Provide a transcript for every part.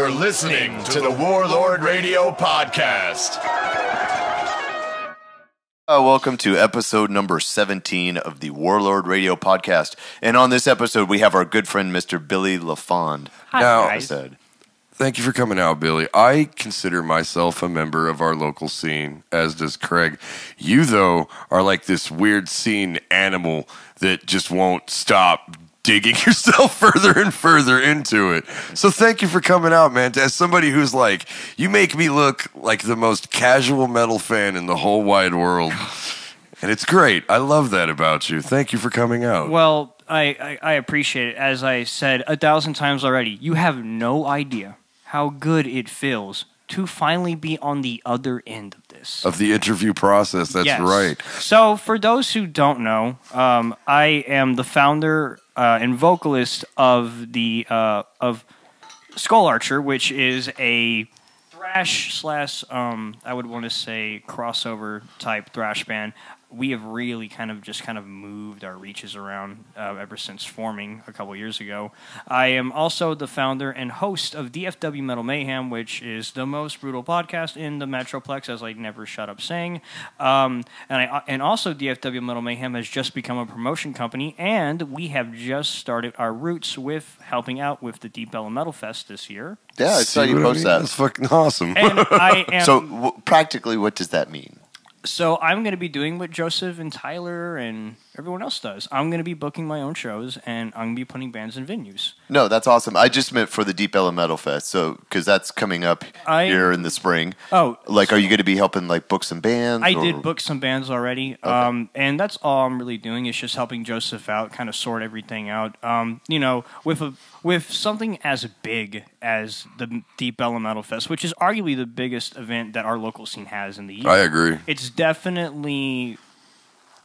You're listening to the Warlord Radio Podcast. Welcome to episode number 17 of the Warlord Radio Podcast. And on this episode, we have our good friend, Mr. Billy LaFond. Hi, guys. Thank you for coming out, Billy. I consider myself a member of our local scene, as does Craig. You, though, are like this weird scene animal that just won't stop digging yourself further and further into it. So thank you for coming out, man. As somebody who's like, you make me look like the most casual metal fan in the whole wide world. And it's great. I love that about you. Thank you for coming out. Well, I appreciate it. As I said 1,000 times already, you have no idea how good it feels to finally be on the other end of this. Of the interview process, that's yes. right. So for those who don't know, I am the founder and vocalist of the of Skull Archer, which is a thrash / I would want to say crossover type thrash band. We have really kind of moved our reaches around ever since forming a couple years ago. I am also the founder and host of DFW Metal Mayhem, which is the most brutal podcast in the Metroplex, as I never shut up saying. And also DFW Metal Mayhem has just become a promotion company, and we have just started our roots with helping out with the Deep Ellum Metal Fest this year. Yeah, I saw you post that. That's fucking awesome. And I am... So practically, what does that mean? So I'm going to be doing what Joseph and Tyler and everyone else does. I'm going to be booking my own shows, and I'm going to be putting bands in venues. No, that's awesome. I just meant for the Deep Ellum Metal Fest, so because that's coming up here in the spring. Oh, like, are you going to be helping like book some bands? I did book some bands already, Okay. and that's all I'm really doing is just helping Joseph out, kind of sort everything out. With something as big as the Deep Ellum Metal Fest, which is arguably the biggest event that our local scene has in the year. I agree. It's definitely...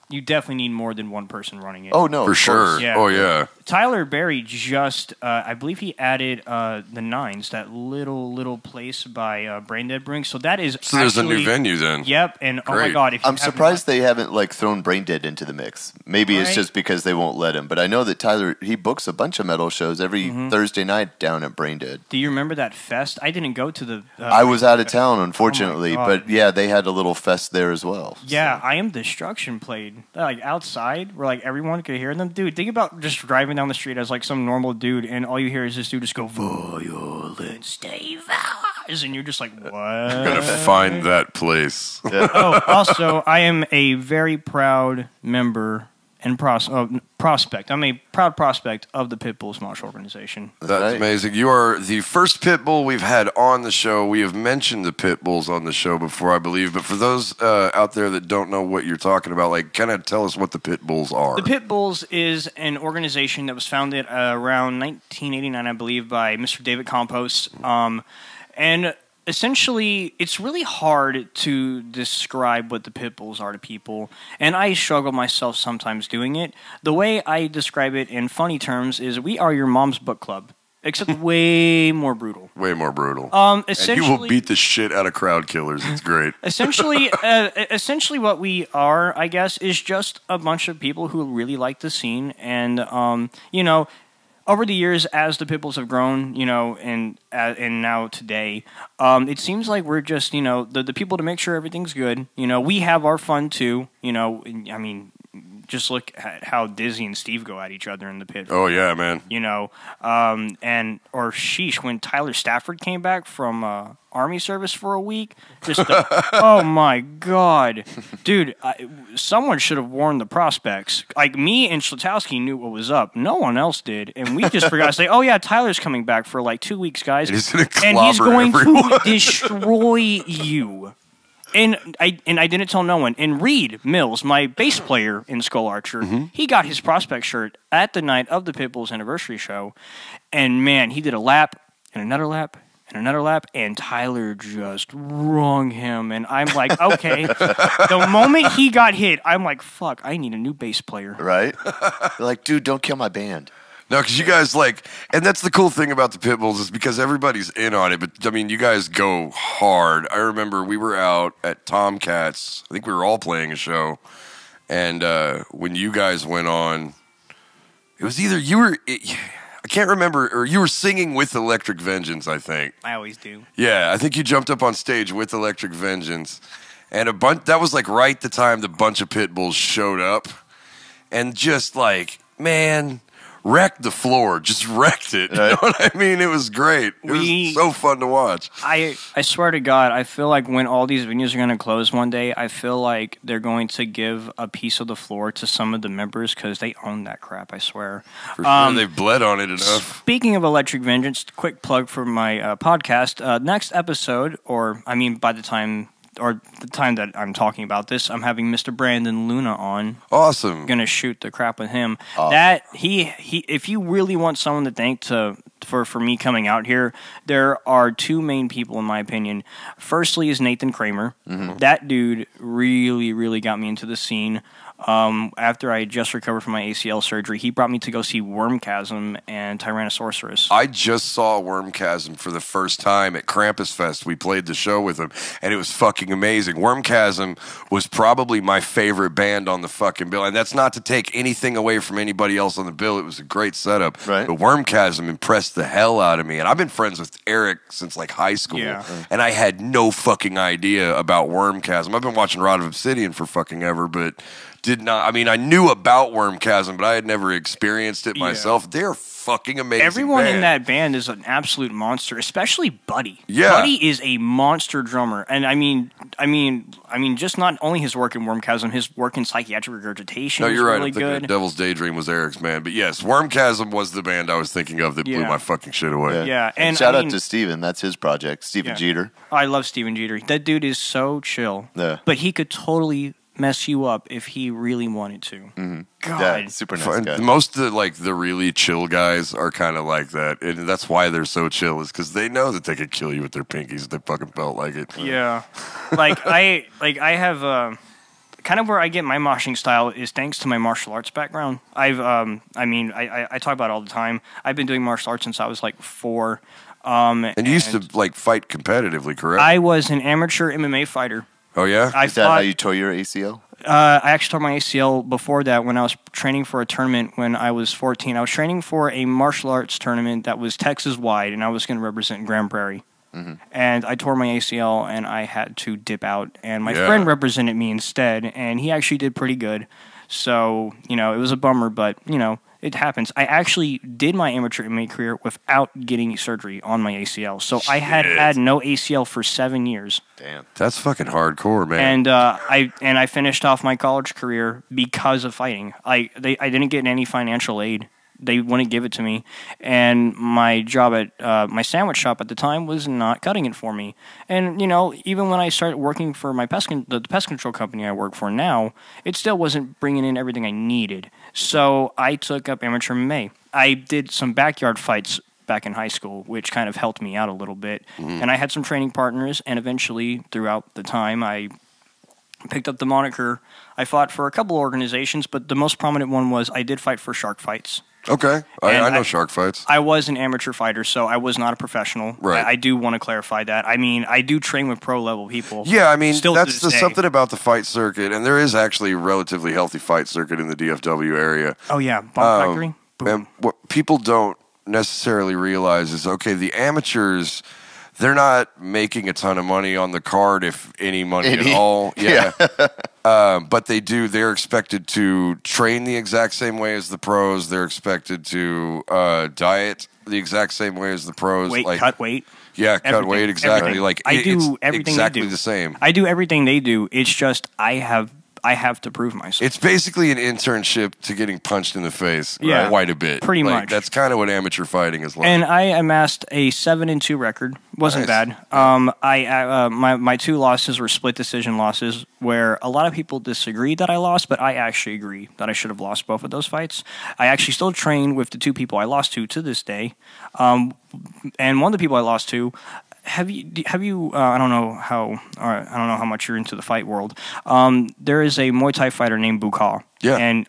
You definitely need more than one person running it. Oh, no. For sure. Yeah. Oh, yeah. Tyler Berry just, I believe he added the Nines, that little place by Brain Dead Brewing. So that is there's a new venue then. Yep, and Great. oh my God. I'm surprised they haven't like thrown Brain Dead into the mix. Maybe it's just because they won't let him. But I know that Tyler, he books a bunch of metal shows every Thursday night down at Brain Dead. Do you remember that fest? I didn't go to the... I was out of town, unfortunately. Oh but yeah, they had a little fest there as well. Yeah, I Am Destruction played like outside where like everyone could hear them. Dude, think about just driving down the street as like some normal dude, and all you hear is this dude just go violent, stay violent, and you're just like, what? I'm going to find that place. Yeah. Oh, also, I am a very proud member and prospect. I'm a proud prospect of the Pitbulls March organization. That's right. amazing. You are the first Pitbull we've had on the show. We have mentioned the Pitbulls on the show before, I believe. But for those out there that don't know what you're talking about, like, kind of tell us what the Pitbulls are. The Pitbulls is an organization that was founded around 1989, I believe, by Mr. David Compost. And essentially, it's really hard to describe what the Pitbulls are to people, and I struggle myself sometimes doing it. The way I describe it in funny terms is we are your mom's book club, except way more brutal. Way more brutal. Essentially, and you will beat the shit out of crowd killers. It's great. Essentially, what we are, I guess, is just a bunch of people who really like the scene, and over the years, as the Pitbulls have grown, and now today, it seems like we're just, the people to make sure everything's good. We have our fun too. I mean, just look at how Dizzy and Steve go at each other in the pit. Oh yeah, man. Or sheesh, when Tyler Stafford came back from Army service for a week, oh my God, dude! Someone should have warned the prospects. Like me and Schlatowski knew what was up. No one else did, and we just forgot to say, "Oh yeah, Tyler's coming back for like 2 weeks, guys, and he's going to destroy you." And I didn't tell no one. And Reed Mills, my bass player in Skull Archer, he got his prospect shirt at the night of the Pitbulls anniversary show. And man, he did a lap and another lap and another lap, and Tyler just wrung him. And I'm like, okay. The moment he got hit, I'm like, fuck, I need a new bass player. Right? They're like, dude, don't kill my band. No, because you guys and that's the cool thing about the Pitbulls is because everybody's in on it. But I mean, you guys go hard. I remember we were out at Tomcats. I think we were all playing a show, and when you guys went on, it was either I can't remember, or you were singing with Electric Vengeance, I think. I always do. Yeah, I think you jumped up on stage with Electric Vengeance. And that was like right the time the bunch of Pitbulls showed up. And just like, man, wrecked the floor. Just wrecked it. You know what I mean? It was great. It was so fun to watch. I swear to God, I feel like when all these venues are going to close one day, I feel like they're going to give a piece of the floor to some of the members because they own that crap, I swear. For sure, they've bled on it enough. Speaking of Electric Vengeance, quick plug for my podcast. Next episode, by the time that I'm talking about this, I'm having Mr. Brandon Luna on. Awesome. Gonna shoot the crap with him. That he if you really want someone to thank for me coming out here, there are two main people in my opinion. Firstly is Nathan Kramer. Mm-hmm. That dude really, really got me into the scene. After I just recovered from my ACL surgery, he brought me to go see Wormchasm and Tyrannosaurus. I just saw Wormchasm for the first time at Krampus Fest. We played the show with him, and it was fucking amazing. Wormchasm was probably my favorite band on the fucking bill, and that's not to take anything away from anybody else on the bill. It was a great setup. Right. But Wormchasm impressed the hell out of me, and I've been friends with Eric since like high school, and I had no fucking idea about Wormchasm. I've been watching Rod of Obsidian for fucking ever, but I knew about Wormchasm, but I had never experienced it myself. They're fucking amazing. Everyone band. in that band is an absolute monster, especially Buddy. Yeah. Buddy is a monster drummer. And I mean, just not only his work in Wormchasm, his work in Psychiatric Regurgitation is right. really I'm thinking good. Devil's Daydream was Eric's band. But yes, Wormchasm was the band I was thinking of that blew my fucking shit away. Yeah. And shout out to Steven. That's his project. Steven Jeter. I love Steven Jeter. That dude is so chill. Yeah. But he could totally mess you up if he really wanted to. Mm-hmm. God. Yeah, super nice guy. Most of the really chill guys are kind of like that, and that's why they're so chill, is because they know that they could kill you with their pinkies if they fucking felt like it. Yeah. I have kind of where I get my moshing style is thanks to my martial arts background. I talk about it all the time. I've been doing martial arts since I was like 4. And you used to fight competitively, correct? I was an amateur MMA fighter. Oh yeah? Is that how you tore your ACL? I actually tore my ACL before that when I was training for a tournament when I was 14. I was training for a martial arts tournament that was Texas-wide, and I was going to represent Grand Prairie. Mm-hmm. And I tore my ACL, and I had to dip out. And my friend represented me instead, and he actually did pretty good. So, it was a bummer, but, it happens. I actually did my amateur MMA career without getting surgery on my ACL. So I had no ACL for 7 years. Damn. That's fucking hardcore, man. And I finished off my college career because of fighting. I didn't get any financial aid. They wouldn't give it to me. And my job at my sandwich shop at the time was not cutting it for me. And, even when I started working for the pest control company I work for now, it still wasn't bringing in everything I needed. So I took up amateur MMA. I did some backyard fights back in high school, which kind of helped me out a little bit. Mm-hmm. And I had some training partners, and eventually, throughout the time, I picked up the moniker. I fought for a couple organizations, but the most prominent one was I did fight for Shark Fights. Okay. I know Shark Fights. I was an amateur fighter, so I was not a professional. Right. I do want to clarify that. I mean, I do train with pro-level people. Yeah, Still that's something about the fight circuit, and there is actually a relatively healthy fight circuit in the DFW area. Oh, yeah. Bomb Factory? Boom. And what people don't necessarily realize is, okay, the amateurs, they're not making a ton of money on the card, if any money at all. Yeah. But they're expected to train the exact same way as the pros. They're expected to diet the exact same way as the pros. Cut weight. Yeah, cut weight, exactly. Everything. Like I do everything exactly they do. the same. I do everything they do. It's just I have to prove myself. It's basically an internship to getting punched in the face quite a bit. Pretty much. That's kind of what amateur fighting is like. And I amassed a 7-2 record. Wasn't bad. My 2 losses were split decision losses where a lot of people disagree that I lost, but I actually agree that I should have lost both of those fights. I actually still train with the 2 people I lost to this day. And one of the people I lost to, have you? I don't know how much you're into the fight world. There is a Muay Thai fighter named Bukal. Yeah. And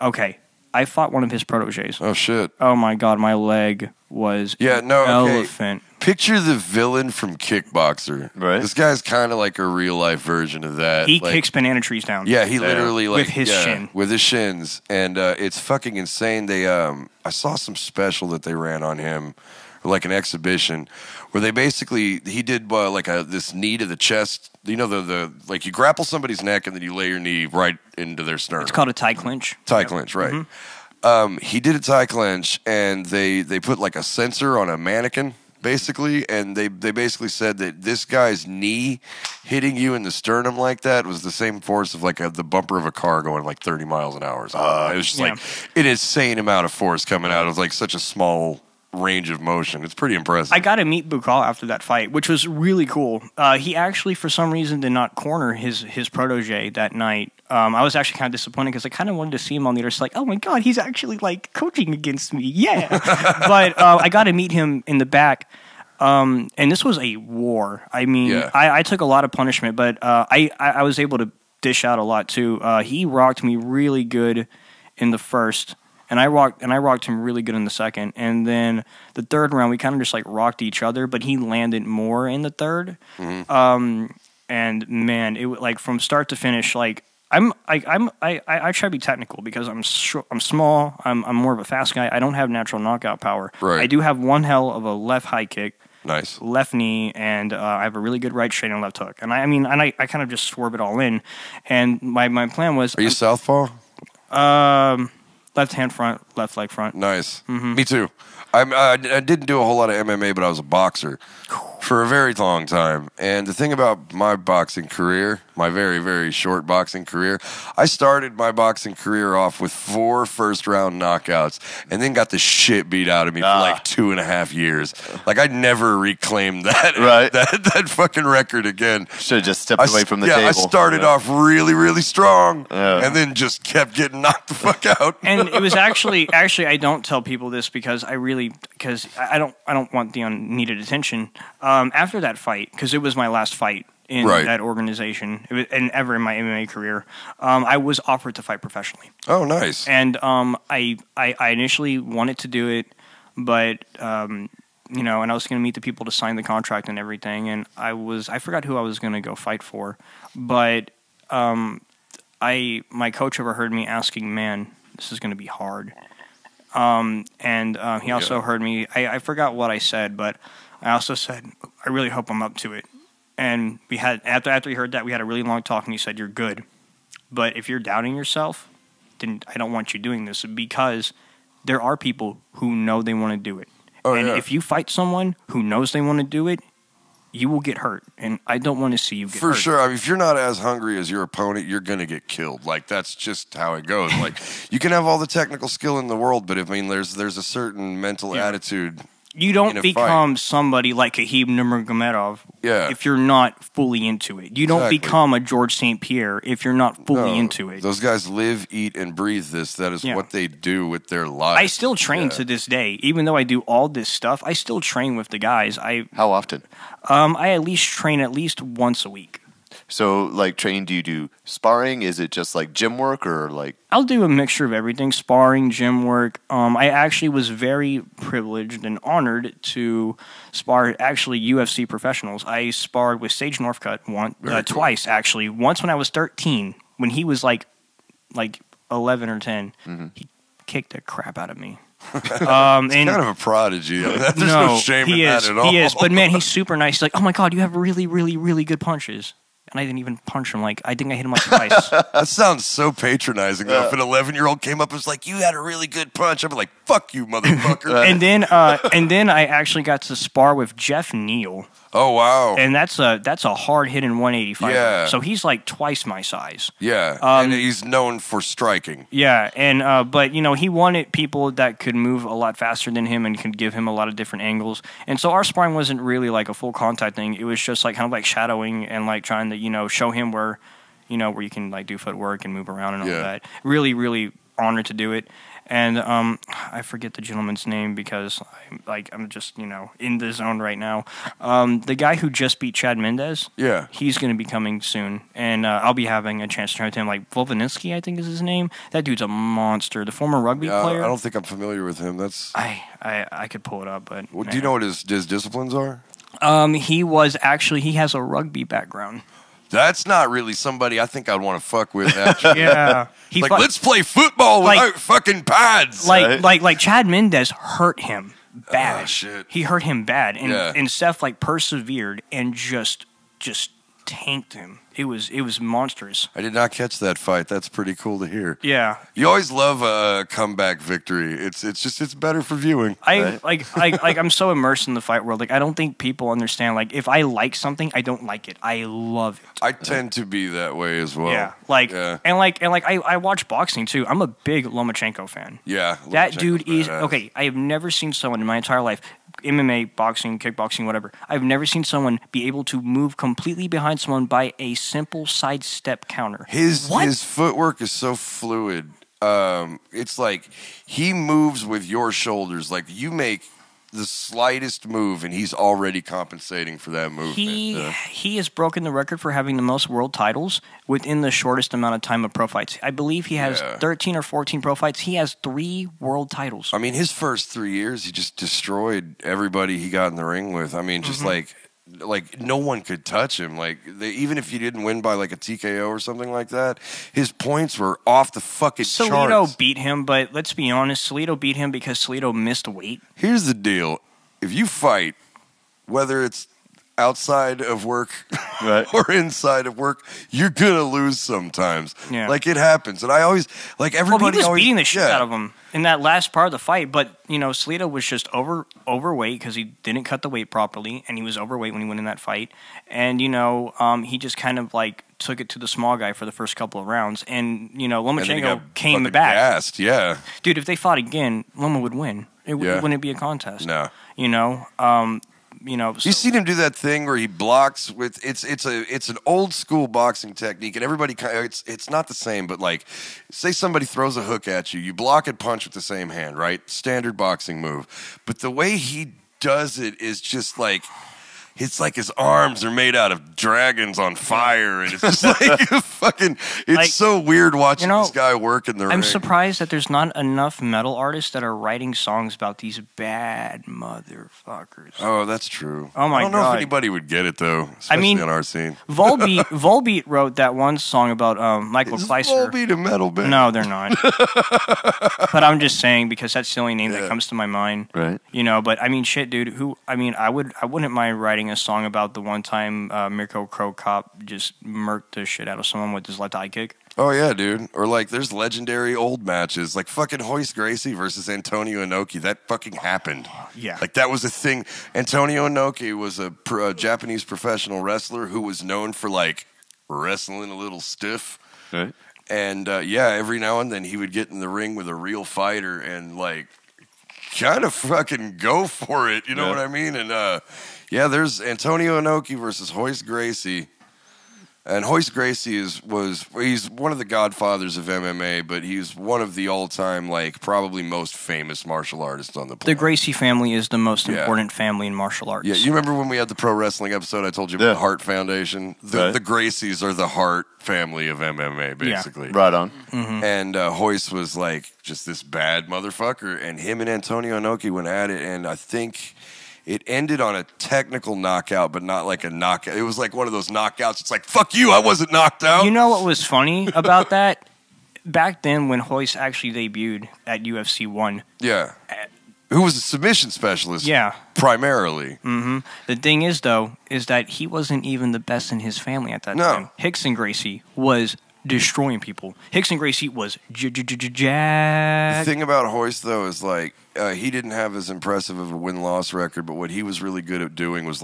I fought one of his proteges. Oh shit. Oh my god, my leg was elephant. Picture the villain from Kickboxer. Right. This guy's kind of like a real life version of that. He kicks banana trees down. Yeah, he literally with his shin. With his shins, and it's fucking insane. They I saw some special that they ran on him, or like an exhibition, where they basically he did like this knee to the chest. You know the like you grapple somebody's neck and then you lay your knee right into their sternum. It's called a tie clinch. Tie clinch, right? He did a tie clinch, and they put like a sensor on a mannequin. Basically, and they basically said that this guy's knee hitting you in the sternum like that was the same force of like the bumper of a car going like 30 miles an hour. It was just like an insane amount of force coming out of like such a small range of motion. It's pretty impressive. I got to meet Bukal after that fight, which was really cool. He actually, for some reason, did not corner his protege that night. I was actually kind of disappointed because I kind of wanted to see him on the other side. Like, oh my god, he's actually like coaching against me, yeah. But I got to meet him in the back, and this was a war. I mean, I took a lot of punishment, but I was able to dish out a lot too. He rocked me really good in the first. And I rocked him really good in the second. And then the third round, we kind of just like rocked each other, but he landed more in the third. And man, it like from start to finish, like I try to be technical because I'm small. I'm more of a fast guy. I don't have natural knockout power. Right. I do have one hell of a left high kick. Nice. Left knee, and I have a really good right straight and left hook. And I kind of just swerve it all in. And my plan was... Are you southpaw? Left hand front, left leg front. Nice. Me too. I didn't do a whole lot of MMA, but I was a boxer for a very long time. And the thing about my boxing career, my very, very short boxing career, I started my boxing career off with 4 first-round knockouts and then got the shit beat out of me for like 2.5 years. Like, I never reclaimed that, that fucking record again. Should have just stepped away from the table. I started off really, really strong and then just kept getting knocked the fuck out. And it was actually, I don't tell people this because I don't want the unneeded attention. After that fight, because it was my last fight in that organization, and ever in my MMA career, I was offered to fight professionally. Oh, nice. And I initially wanted to do it, but and I was going to meet the people to sign the contract and everything, and I forgot who I was going to go fight for, but my coach overheard me asking, "Man, this is going to be hard." He also heard me. I forgot what I said, but I also said, I really hope I'm up to it. And we had after he heard that, we had a really long talk, and he said, "You're good, but if you're doubting yourself, then I don't want you doing this because there are people who know they want to do it. If you fight someone who knows they want to do it, you will get hurt, and I don't want to see you get hurt." For sure. I mean, if you're not as hungry as your opponent, you're going to get killed. Like, that's just how it goes. Like, you can have all the technical skill in the world, but there's a certain mental attitude. You don't become somebody like Khabib Nurmagomedov if you're not fully into it. You don't become a George St. Pierre if you're not fully into it. Those guys live, eat, and breathe this. That is what they do with their lives. I still train to this day. Even though I do all this stuff, I still train with the guys. How often? I at least train at least once a week. So, like, training, do you do sparring? Is it just, like, gym work or, like... I'll do a mixture of everything, sparring, gym work. I actually was very privileged and honored to spar, actually, UFC professionals. I sparred with Sage Northcutt twice, actually. Once when I was 13, when he was, like 11 or 10. He kicked the crap out of me. He's kind of a prodigy. There's no shame in that at all. He is, but man, he's super nice. He's like, "Oh my god, you have really, really, really good punches." And I didn't even punch him. Like, I think I hit him like twice. That sounds so patronizing. Though. If an 11-year-old came up and was like, "You had a really good punch," I'd be like, "Fuck you, motherfucker." and then I actually got to spar with Jeff Neal. Oh wow! And that's a hard hitting 185. Yeah. So he's like twice my size. Yeah. And he's known for striking. Yeah. And but he wanted people that could move a lot faster than him and could give him a lot of different angles. And so our sparring wasn't really like a full contact thing. It was just like kind of like shadowing and like trying to show him where you can like do footwork and move around and all that. Really, really honored to do it. and I forget the gentleman's name because I'm just in the zone right now. The guy who just beat Chad Mendez, he's going to be coming soon, and I'll be having a chance to train with him. Like Volkanovski, I think is his name. That dude's a monster. The former rugby player. I don't think I'm familiar with him. That's I could pull it up, but do you know what his disciplines are? He has a rugby background. That's not really somebody I think I'd want to fuck with. Actually. Yeah, let's play football without fucking pads. Like Chad Mendez hurt him bad. Oh, shit. He hurt him bad, and Seth persevered and just tanked him. It was monstrous. I did not catch that fight. That's pretty cool to hear. Yeah, you always love a comeback victory. It's better for viewing. I'm so immersed in the fight world. Like I don't think people understand. Like if I like something, I don't like it. I love it. I tend to be that way as well. Yeah, I watch boxing too. I'm a big Lomachenko fan. Yeah, that dude is okay. I have never seen someone in my entire life. MMA, boxing, kickboxing, whatever. I've never seen someone be able to move completely behind someone by a simple sidestep counter. His footwork is so fluid. It's like he moves with your shoulders. Like you make the slightest move, and he's already compensating for that movement. He has broken the record for having the most world titles within the shortest amount of time of pro fights. I believe he has 13 or 14 pro fights. He has 3 world titles. I mean, his first 3 years, he just destroyed everybody he got in the ring with. I mean, just like no one could touch him. Like even if you didn't win by like a TKO or something like that, his points were off the fucking charts. Salido beat him, but let's be honest, Salido beat him because Salido missed weight. Here's the deal. If you fight, whether it's outside of work or inside of work, you're gonna lose sometimes. Yeah. Like it happens. And I always everybody he was beating the shit out of him in that last part of the fight, but Salido was just overweight because he didn't cut the weight properly, and he was overweight when he went in that fight. And he just kind of took it to the small guy for the first couple of rounds, and Lomachenko came back. Gassed, yeah. Dude, if they fought again, Loma would win. It wouldn't be a contest. No. So, you seen him do that thing where he blocks with it's an old school boxing technique, and everybody it's not the same, but say somebody throws a hook at you, you block and punch with the same hand, right? Standard boxing move. But the way he does it is just it's like his arms are made out of dragons on fire, and it's just it's so weird watching this guy work in the ring. I'm surprised that there's not enough metal artists that are writing songs about these bad motherfuckers. Oh, that's true. Oh my God. I don't know if anybody would get it though, especially on our scene. Volbeat wrote that one song about Michael Kleister. Is Volbeat a metal band? No, they're not. But I'm just saying because that's the only name that comes to my mind. Right. But I mean, shit, dude. I wouldn't mind writing a song about the one time Mirko Crow Cop just murked the shit out of someone with his left eye kick. Oh yeah, dude. Or there's legendary old matches like fucking Hoist Gracie versus Antonio Inoki. That fucking happened. Yeah. That was a thing. Antonio Inoki was a Japanese professional wrestler who was known for wrestling a little stiff. Right. And every now and then he would get in the ring with a real fighter and kind of fucking go for it. You know what I mean? And there's Antonio Inoki versus Hoist Gracie. And Hoist Gracie he's one of the godfathers of MMA, but he's one of the all-time, probably most famous martial artists on the planet. The Gracie family is the most important family in martial arts. Yeah, you remember when we had the pro wrestling episode, I told you about the Hart Foundation? The Gracies are the Hart family of MMA, basically. Yeah. Right on. Mm-hmm. And Hoist was just this bad motherfucker, and him and Antonio Inoki went at it, and I think it ended on a technical knockout, but not a knockout. It was one of those knockouts. It's fuck you, I wasn't knocked out. You know what was funny about that? Back then when Hoist actually debuted at UFC 1. Yeah. Who was a submission specialist. Yeah. Primarily. Mm-hmm. The thing is, though, is that he wasn't even the best in his family at that time. Hickson Gracie was destroying people. Hickson Gracie was jacked. The thing about Hoist, though, is he didn't have as impressive of a win-loss record, but what he was really good at doing was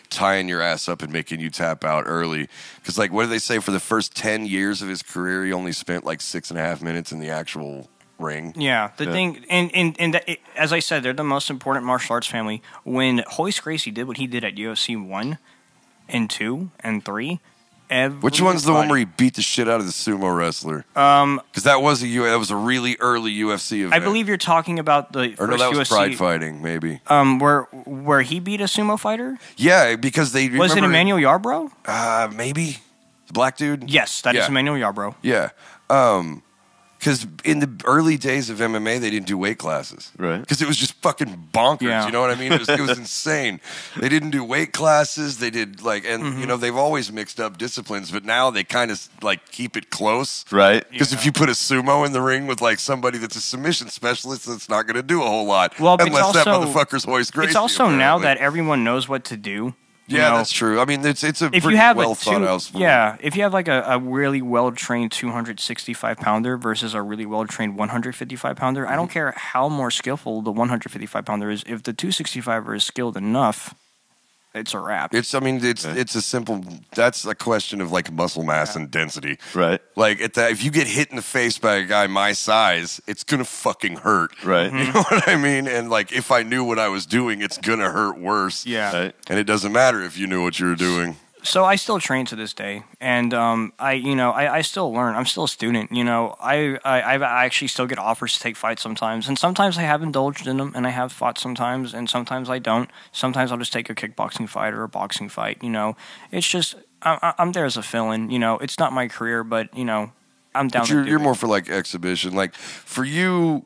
tying your ass up and making you tap out early. Because what do they say? For the first 10 years of his career, he only spent 6.5 minutes in the actual ring. Yeah, thing, and as I said, they're the most important martial arts family. When Hoist Gracie did what he did at UFC 1 and 2 and 3, Which one's the one where he beat the shit out of the sumo wrestler? Because that was a really early UFC event. I believe you're talking about the first that was UFC, Pride Fighting, maybe. Where he beat a sumo fighter. Yeah, because they Was it Emmanuel Yarborough? Maybe the black dude. Yes, that is Emmanuel Yarborough. Yeah. Because in the early days of MMA, they didn't do weight classes. Right. Because it was just fucking bonkers. Yeah. You know what I mean? It was insane. They didn't do weight classes. They did, they've always mixed up disciplines, but now they kind of, keep it close. Right. Because if you put a sumo in the ring with, somebody that's a submission specialist, that's not going to do a whole lot. Well, unless that motherfucker's Hoist Gracie. It's also apparently. now that everyone knows what to do. Yeah, that's true. I mean, it's a if pretty you have well thought out sport. Yeah, if you have a really well trained 265 pounder versus a really well trained 155 pounder, I don't care how more skillful the 155 pounder is. If the 265er is skilled enough, it's a wrap. It's a simple. That's a question of muscle mass and density, right? If you get hit in the face by a guy my size, it's gonna fucking hurt, right? You know what I mean? And if I knew what I was doing, it's gonna hurt worse. Yeah, right. And it doesn't matter if you knew what you were doing. So I still train to this day, and I still learn. I'm still a student. I actually still get offers to take fights sometimes, and sometimes I have indulged in them, and I have fought sometimes, and sometimes I don't. Sometimes I'll just take a kickboxing fight or a boxing fight. It's just I'm there as a fill-in. It's not my career, but I'm down. But you're more for exhibition. For you.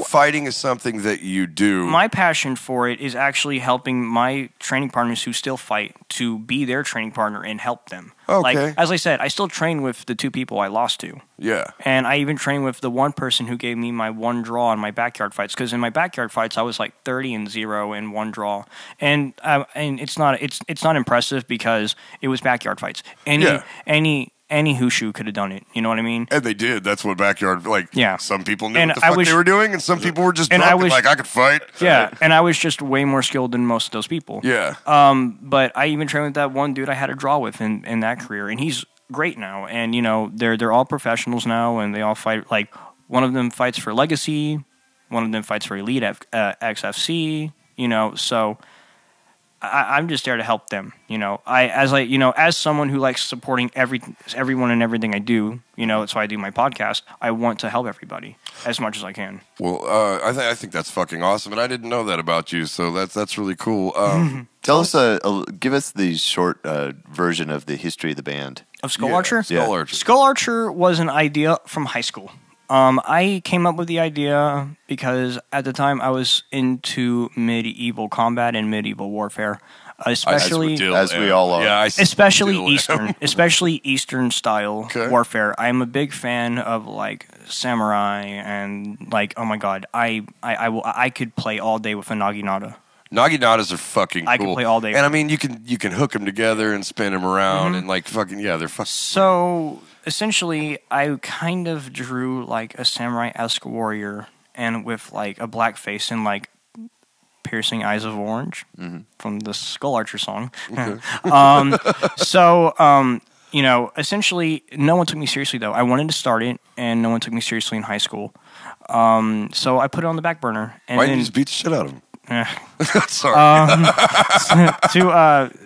Fighting is something that you do. My passion for it is actually helping my training partners who still fight to be their training partner and help them. Okay. As I said, I still train with the two people I lost to. Yeah. And I even train with the one person who gave me my one draw in my backyard fights. Because in my backyard fights, I was 30-0 in one draw, and it's not impressive because it was backyard fights. Any Hushu could have done it. You know what I mean? And they did. That's what backyard, some people knew and what the fuck they were doing, and some people were just drunk I could fight. Yeah, and I was just way more skilled than most of those people. Yeah. But I even trained with that one dude I had a draw with in that career, and he's great now. And, they're all professionals now, and they all fight. One of them fights for Legacy, one of them fights for Elite XFC, so... I'm just there to help them, as someone who likes supporting everyone and everything I do, that's why I do my podcast. I want to help everybody as much as I can. Well, I think that's fucking awesome, and I didn't know that about you, so that's really cool. Tell us, give us the short version of the history of the band. Of Skull Archer? Skull Archer. Skull Archer was an idea from high school. I came up with the idea because at the time I was into medieval combat and medieval warfare, especially as we all are. Yeah, especially Eastern style warfare. I'm a big fan of samurai and oh my god, I could play all day with a naginata. Naginatas are fucking cool. I can play all day. And I mean, you can hook them together and spin them around and they're fucking. So essentially, I kind of drew a samurai-esque warrior and with a black face and piercing eyes of orange from the Skull Archer song. Okay. Essentially, no one took me seriously though. I wanted to start it, and no one took me seriously in high school. So I put it on the back burner. And why didn't you just beat the shit out of him? Sorry.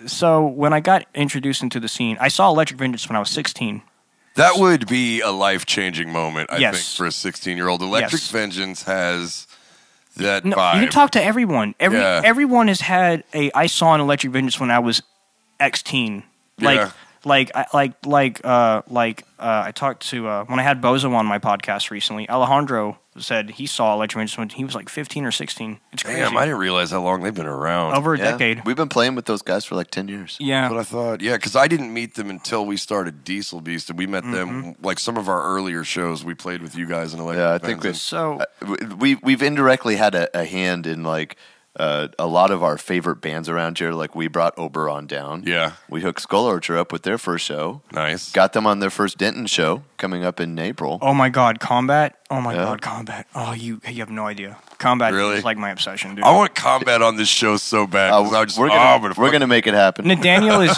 So when I got introduced into the scene, I saw Electric Vengeance when I was 16. That would be a life-changing moment, I think, for a 16-year-old. Electric Vengeance has that vibe. You can talk to everyone. Everyone has had I saw an Electric Vengeance when I was X-teen. I talked to when I had Bozo on my podcast recently. Alejandro said he saw Electric Vengeance when he was 15 or 16. It's crazy. Damn, I didn't realize how long they've been around. Over a decade. We've been playing with those guys for 10 years. Yeah. That's what I thought. Yeah, because I didn't meet them until we started Diesel Beast, and we met them some of our earlier shows. We played with you guys in Electric Vengeance. We've indirectly had a hand in a lot of our favorite bands around here. We brought Oberon down. Yeah. We hooked Skull Archer up with their first show. Nice. Got them on their first Denton show. coming up in April. Oh my God, Combat! Oh my God, Combat! Oh, you have no idea. Combat is like my obsession, dude. I want Combat on this show so bad. We're gonna make it happen. Nathaniel is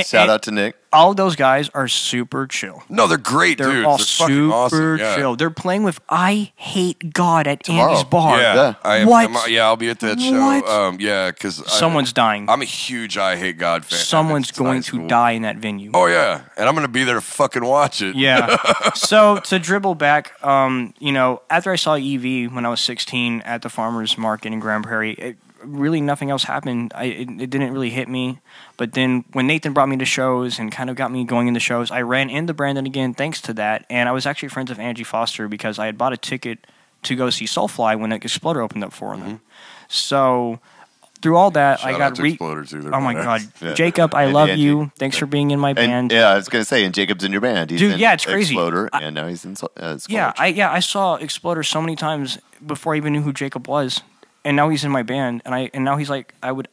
shout out to Nick. All of those guys are super chill. No, they're great, they're dudes. all they're super awesome. chill. They're playing with I Hate God at Tomorrow. Andy's bar. Yeah. What? I'll be at that show. What? Because someone's dying. I'm a huge I Hate God fan. Someone's going to die in that venue. Oh yeah, and I'm going to be there to fucking watch it. Yeah. So to dribble back, after I saw EV when I was 16 at the farmers market in Grand Prairie, really nothing else happened. It didn't really hit me. But then when Nathan brought me to shows and kind of got me going into shows, I ran into Brandon again thanks to that. And I was actually friends with Angie Foster because I had bought a ticket to go see Soulfly when Exploder opened up for them. So through all that, Shout I got out to Exploder too. Oh my God, Jacob, I love you. Thanks for being in my band. I was gonna say, and Jacob's in your band. He's in it's crazy. Exploder, and now he's in Squelch. I saw Exploder so many times before I even knew who Jacob was, and now he's in my band, and now he's like, I would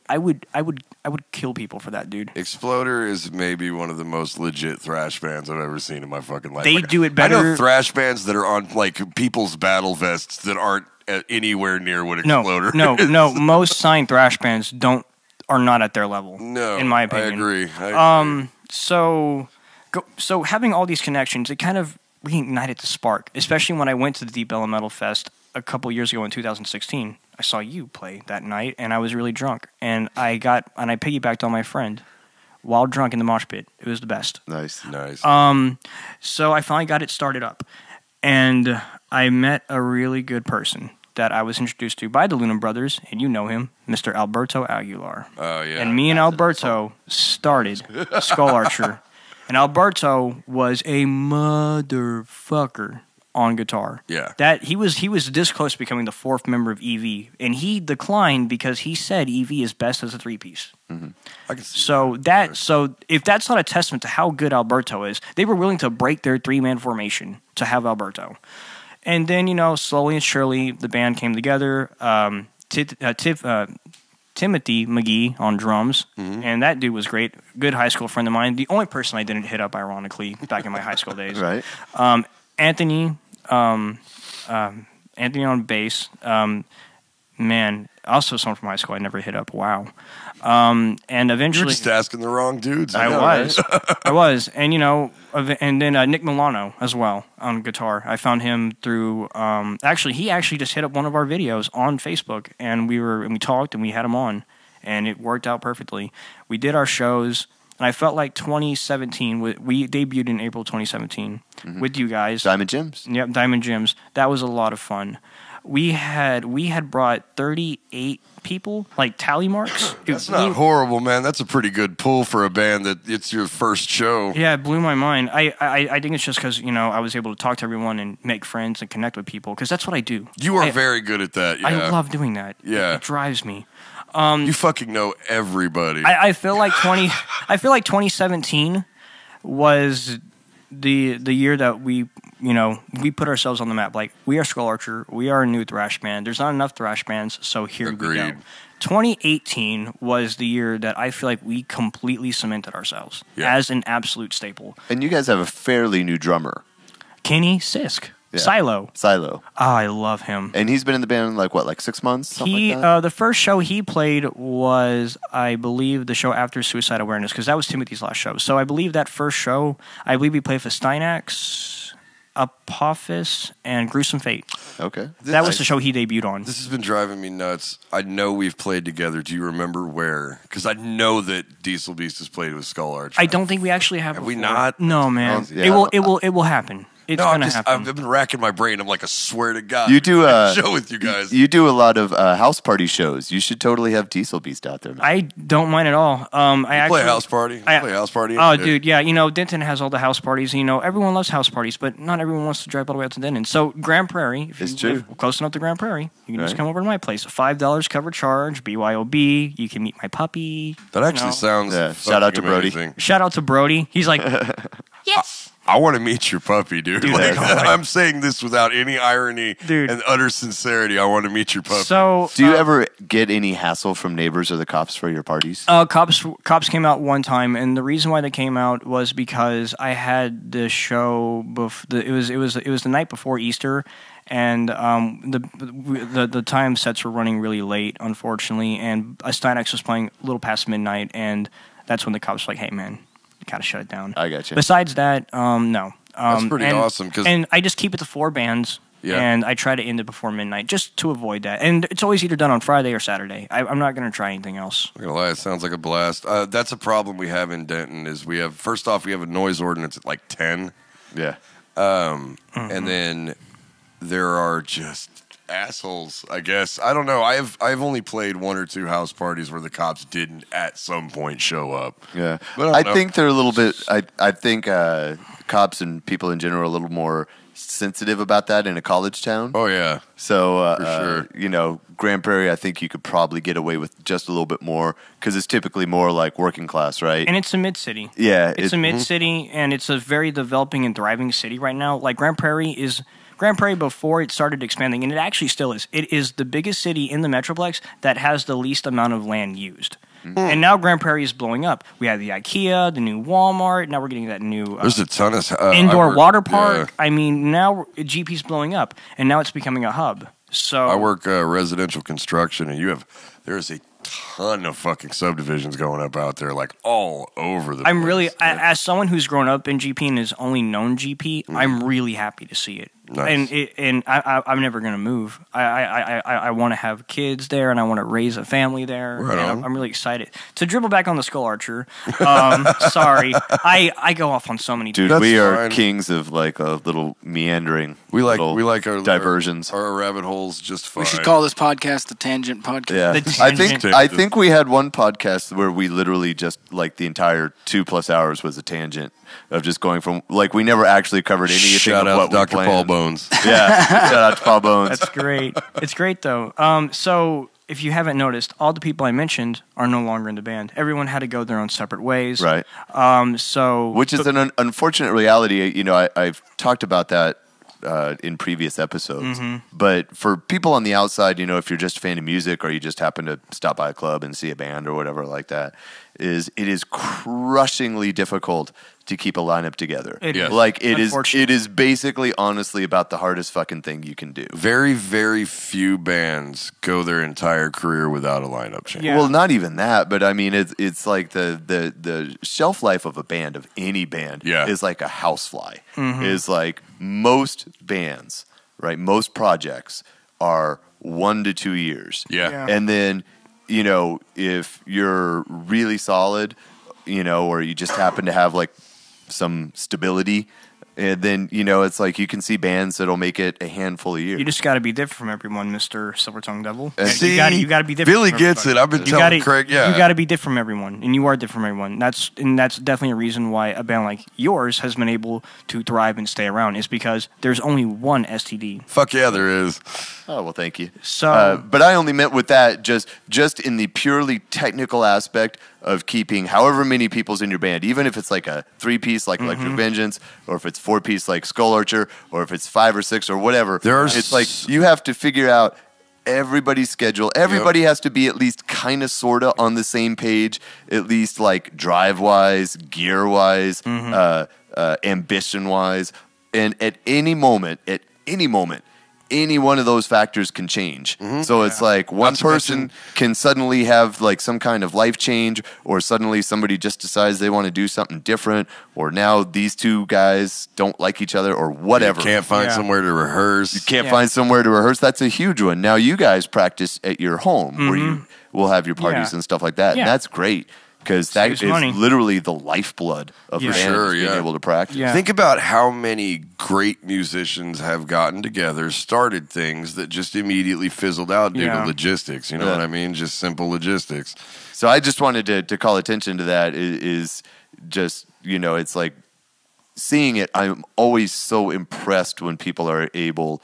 kill people for that dude. Exploder is maybe one of the most legit thrash bands I've ever seen in my fucking life. They do it better. I know thrash bands that are on like people's battle vests that aren't anywhere near what Exploder is. No. Most signed thrash bands are not at their level. No, in my opinion. I agree. So having all these connections, it kind of reignited the spark. Especially when I went to the Deep Ellum Metal Fest a couple years ago in 2016. I saw you play that night, and I was really drunk, and I piggybacked on my friend while drunk in the mosh pit. It was the best. Nice. So I finally got it started up, and I met a really good person that I was introduced to by the Luna Brothers, and you know him, Mr. Alberto Aguilar. Oh, yeah. And me and Alberto started Skull Archer, and Alberto was a motherfucker on guitar. Yeah. That he was this close to becoming the fourth member of EV, and he declined because he said EV is best as a three-piece. Mm-hmm. I can see So if that's not a testament to how good Alberto is, they were willing to break their three-man formation to have Alberto. And then, slowly and surely, the band came together. Timothy McGee on drums, and that dude was great. Good high school friend of mine. The only person I didn't hit up, ironically, back in my high school days. Right. Anthony on bass. Man, also someone from high school I never hit up. Wow. And eventually, you're just asking the wrong dudes. I was, and and then Nick Milano as well on guitar. I found him through. He actually just hit up one of our videos on Facebook, and we talked and we had him on, and it worked out perfectly. We did our shows. And I felt like 2017, we debuted in April 2017 with you guys. Diamond Gems. Yep, Diamond Gems. That was a lot of fun. We had brought 38 people, like tally marks. That's not horrible, man. That's a pretty good pull for a band that it's your first show. Yeah, it blew my mind. I think it's just because, I was able to talk to everyone and make friends and connect with people, because that's what I do. You are very good at that, yeah. I love doing that. Yeah. It drives me. You fucking know everybody. I feel like 2017 was the year that we put ourselves on the map. Like, we are Skull Archer, we are a new thrash band. There's not enough thrash bands, so here we go. 2018 was the year that I feel like we completely cemented ourselves as an absolute staple. And you guys have a fairly new drummer, Kenny Sisk. Yeah. Silo. Oh, I love him. And he's been in the band like 6 months? Something like that? The first show he played was, I believe, the show after Suicide Awareness, because that was Timothy's last show. So I believe that first show, we played for Steinax, Apophis, and Gruesome Fate. Okay. That was the show he debuted on. This has been driving me nuts. I know we've played together. Do you remember where? Because I know that Diesel Beast has played with Skull Archer. I don't think we actually have. Have we not? No, man. Oh, yeah. It will happen. It's gonna happen. I've been racking my brain. I'm like, I swear to God, you do a show with you guys. You do a lot of house party shows. You should totally have Diesel Beast out there, man. I don't mind at all. Play house party. Play house party. Oh, dude, yeah. Denton has all the house parties. Everyone loves house parties, but not everyone wants to drive all the way out to Denton. So Grand Prairie, if you live close enough to Grand Prairie, you can just come over to my place. $5 cover charge, BYOB. You can meet my puppy. That actually sounds. Shout out to amazing. Brody. Shout out to Brody. He's like, yes. I want to meet your puppy, dude. Like, I'm saying this without any irony and utter sincerity. I want to meet your puppy. So, do you ever get any hassle from neighbors or the cops for your parties? Cops came out one time, and the reason why they came out was because I had the show. It was the night before Easter, and the time sets were running really late, unfortunately. And Steinex was playing a little past midnight, and that's when the cops were like, "Hey, man, you gotta shut it down." I got you. Besides that, no. That's pretty awesome. And I just keep it to 4 bands. Yeah. And I try to end it before midnight just to avoid that. And it's always either done on Friday or Saturday. I'm not going to try anything else. I'm going to lie, it sounds like a blast. That's a problem we have in Denton is first off, we have a noise ordinance at like 10. Yeah. And then there are just assholes, I guess. I don't know. I've only played 1 or 2 house parties where the cops didn't at some point show up. Yeah. But I think they're a little bit, I think cops and people in general are a little more sensitive about that in a college town. Oh, yeah. So, for sure. You know, Grand Prairie, I think you could probably get away with just a little bit more because it's typically more like working class, right? And it's a mid-city. Yeah. It's a mid-city, and it's a very developing and thriving city right now. Like Grand Prairie before it started expanding, and it actually still is. It is the biggest city in the Metroplex that has the least amount of land used. And now Grand Prairie is blowing up. We have the IKEA, the new Walmart. Now we're getting that new there's a ton of indoor water park. Yeah. I mean, now GP's blowing up, and now it's becoming a hub. So I work residential construction, and there's a ton of fucking subdivisions going up out there, like all over the place. I'm really, as someone who's grown up in GP and has only known GP, I'm really happy to see it. Nice. And I'm never going to move. I want to have kids there, and I want to raise a family there. Right on. I'm really excited. To dribble back on the Skull Archer, sorry. I go off on so many. Dude, we are kings of like a little meandering. We like our diversions. Our rabbit holes just fine. We should call this podcast the Tangent Podcast. Yeah. I think we had one podcast where we literally just like the entire 2+ hours was a tangent of just going from like we never actually covered anything. Shout of out what to Dr. we Paul Bones. Yeah, shout out to Paul Bones. That's great. It's great though. So if you haven't noticed, all the people I mentioned are no longer in the band. Everyone had to go their own separate ways. Right. Which is an unfortunate reality. You know, I've talked about that in previous episodes. But for people on the outside, you know, if you're just a fan of music or you just happen to stop by a club and see a band or whatever like that, it is crushingly difficult to keep a lineup together. It is. Like it is basically honestly about the hardest fucking thing you can do. Very, very few bands go their entire career without a lineup change. Yeah. Well, not even that, but I mean it's like the shelf life of a band, of any band, is like a housefly. Is like most bands, right? Most projects are 1 to 2 years. Yeah. And then, you know, if you're really solid, you know, or you just happen to have like some stability, and then, you know, it's like you can see bands that'll make it a handful of years. You just got to be different from everyone, Mr. Silver-Tongued Devil. See, you got to be different. Billy gets it. I've been telling Craig, you got to be different from everyone, and you are different from everyone. That's definitely a reason why a band like yours has been able to thrive and stay around. Is because there's only one STD. Fuck yeah, there is. Oh, well, thank you. So, but I only meant with that just in the purely technical aspect of keeping however many people's in your band, even if it's like a 3-piece like Electric Vengeance, or if it's 4-piece like Skull Archer, or if it's 5 or 6 or whatever. It's like you have to figure out everybody's schedule. Everybody has to be at least kind of sort of on the same page, at least like drive-wise, gear-wise, ambition-wise. And at any moment, any one of those factors can change. So it's like one person can suddenly have like some kind of life change, or suddenly somebody just decides they want to do something different, or now these two guys don't like each other, or whatever. You can't find somewhere to rehearse. You can't find somewhere to rehearse. That's a huge one. Now you guys practice at your home where you will have your parties and stuff like that. And that's great. Because that is literally the lifeblood of the band, being able to practice. Yeah. Think about how many great musicians have gotten together, started things that just immediately fizzled out due to logistics. You know what I mean? Just simple logistics. So I just wanted to call attention to that. Is just, you know, it's like seeing it. I'm always so impressed when people are able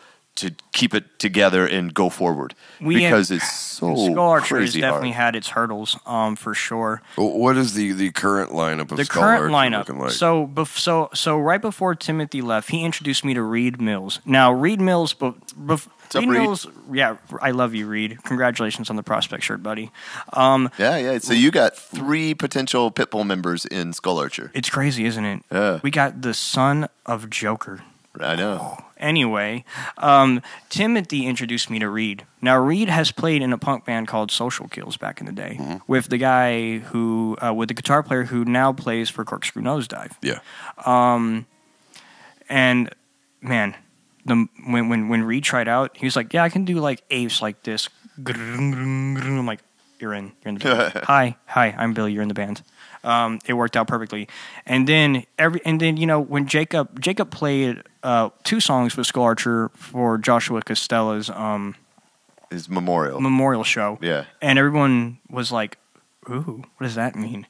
keep it together and go forward because it's so Skull Archer has crazy definitely hard. had its hurdles, for sure. What is the current lineup of The Skull current Archer lineup. looking like? So right before Timothy left, he introduced me to Reed Mills. Now Reed Mills, Reed? Mills, yeah, I love you, Reed. Congratulations on the prospect shirt, buddy. Yeah. So you got 3 potential Pitbull members in Skull Archer. It's crazy, isn't it? Yeah. We got the son of Joker. I know. Anyway, Timothy introduced me to Reed. Now, Reed has played in a punk band called Social Kills back in the day with the guy who, with the guitar player who now plays for Corkscrew Nosedive. Yeah. And man, when Reed tried out, he was like, "Yeah, I can do like apes like this." I'm like, "You're in the band." Hi, I'm Billy. You're in the band. It worked out perfectly. And then when Jacob played 2 songs with Skull Archer for Joshua Costella's His memorial show. Yeah. And everyone was like, "Ooh, what does that mean?"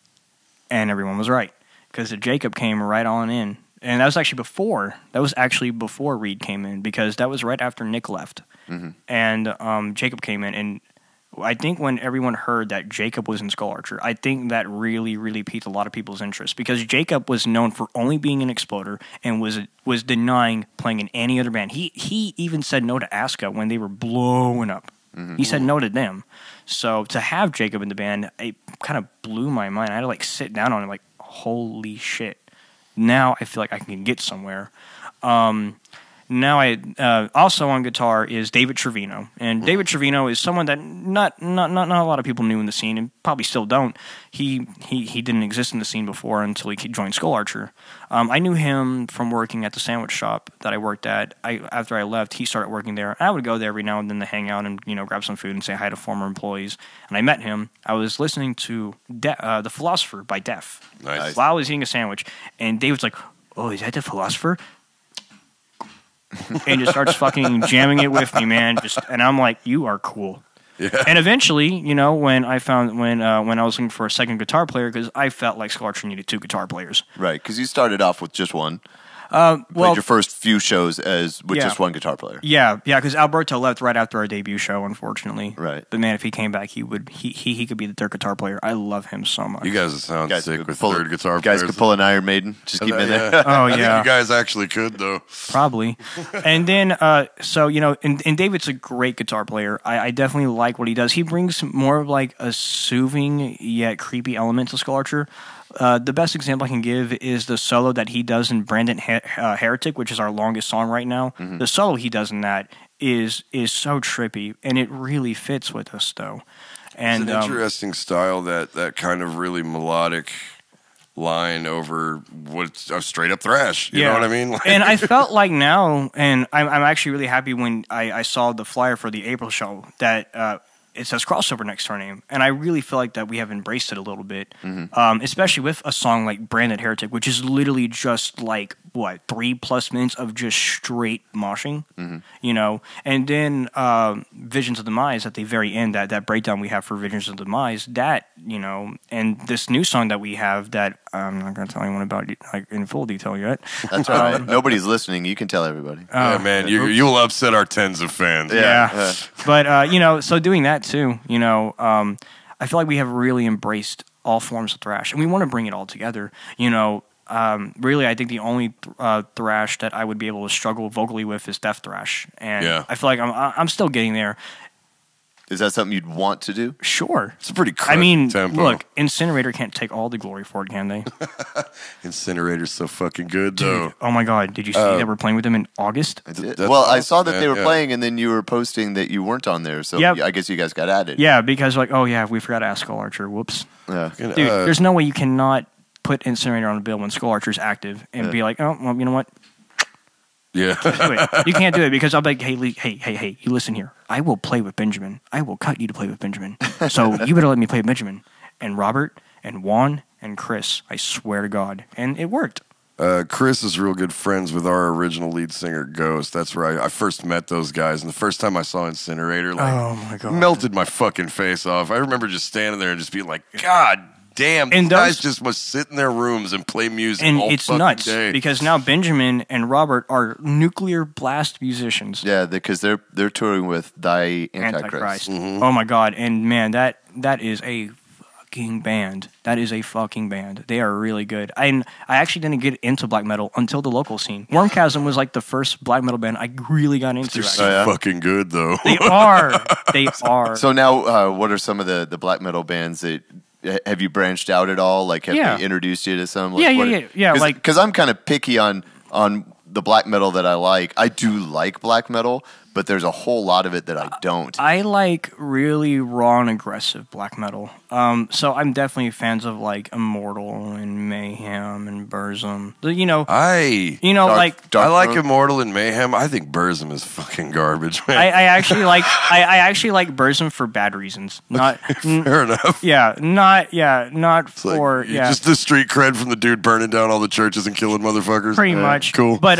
And everyone was right because Jacob came right on in. And that was actually before Reed came in because that was right after Nick left. And Jacob came in, and I think when everyone heard that Jacob was in Skull Archer, I think that really, really piqued a lot of people's interest because Jacob was known for only being an Exploder and was denying playing in any other band. He even said no to Aska when they were blowing up. He said no to them. So to have Jacob in the band, it kind of blew my mind. I had to like sit down on it like, holy shit. Now I feel like I can get somewhere. Now I also on guitar is David Trevino, and David Trevino is someone that not a lot of people knew in the scene, and probably still don't. He didn't exist in the scene before until he joined Skull Archer. I knew him from working at the sandwich shop that I worked at. After I left, he started working there. I would go there every now and then to hang out and grab some food and say hi to former employees. And I met him. I was listening to The Philosopher by Def Nice. while I was eating a sandwich, and David's like, "Oh, is that The Philosopher?" And just starts fucking jamming it with me, man. And I'm like, "You are cool." Yeah. And eventually, when I was looking for a second guitar player, because I felt like Skull Archer needed 2 guitar players. Right, because you started off with just one. Well, Played your first few shows with Yeah. just one guitar player. yeah, because Alberto left right after our debut show, unfortunately. Right. But man, if he came back, he could be the third guitar player. I love him so much. You guys sound Guys sick could with pull- third guitar You players. guys could pull an Iron Maiden. Just keep him in there. Oh I think yeah, you guys actually could though. probably. And then, and David's a great guitar player. I definitely like what he does. He brings more of like a soothing yet creepy element to Skull Archer. The best example I can give is the solo that he does in Brandon Heretic, which is our longest song right now. The solo he does in that is so trippy, and it really fits with us, though. And It's an interesting style, that kind of really melodic line over what's a straight up thrash. You know what I mean? Like, And I felt like now, and I'm actually really happy when I saw the flyer for the April show that it says crossover next to our name, and I really feel like that we have embraced it a little bit, especially with a song like Branded Heretic, which is literally just like 3+ minutes of just straight moshing, and then Visions of the Demise at the very end, that breakdown we have for Visions of the Demise, and this new song that we have that I'm not going to tell anyone about like in full detail yet. That's all right. Nobody's listening. You can tell everybody. yeah, man, you'll upset our tens of fans. Yeah. But, so doing that too, I feel like we have really embraced all forms of thrash, and we want to bring it all together. Really, I think the only thrash that I would be able to struggle vocally with is death thrash, and I feel like I'm still getting there. Is that something you'd want to do? Sure. It's a pretty I mean, tempo. look, Incinerator can't take all the glory for it, can they? Incinerator's so fucking good, though. Oh my God, did you see that we're playing with them in August? Well, I saw that they were yeah. playing, and then you were posting that you weren't on there. So Yep. I guess you guys got added. Yeah, because we forgot to ask Skull Archer. Whoops. Yeah. Dude, there's no way you cannot put Incinerator on the bill when Skull Archer's active and be like, oh, well, you know what? Yeah. Do it. You can't do it because I'll be like, hey, you listen here. I will play with Benjamin. I will cut you to play with Benjamin. So you better let me play with Benjamin. And Robert and Juan and Chris, I swear to God. And it worked. Chris is real good friends with our original lead singer, Ghost. That's where I first met those guys. And the first time I saw Incinerator, Oh, my God. melted my fucking face off. I remember just standing there and just being like, God damn, And these guys those- just must sit in their rooms and play music And all it's fucking nuts day. because now Benjamin and Robert are nuclear blast musicians. Yeah, because they're touring with Die Antichrist. Oh my god! And man, that is a fucking band. That is a fucking band. They are really good. I actually didn't get into black metal until the local scene. Wormchasm was like the first black metal band I really got into. They're actually. so fucking good, though. They are. They are. So now, what are some of the black metal bands that have you branched out at all? Like, have Yeah. they introduced you to some? Like, Yeah. Like, because I'm kind of picky on the black metal that I like. I do like black metal, but there's a whole lot of it that I don't. I like really raw and aggressive black metal. So I'm definitely fans of like Immortal and Mayhem and Burzum. I Dark like Throne? Immortal and Mayhem. I think Burzum is fucking garbage, man. I actually like Burzum for bad reasons. Not Fair enough. not It's like, for just the street cred from the dude burning down all the churches and killing motherfuckers. pretty much. Cool. But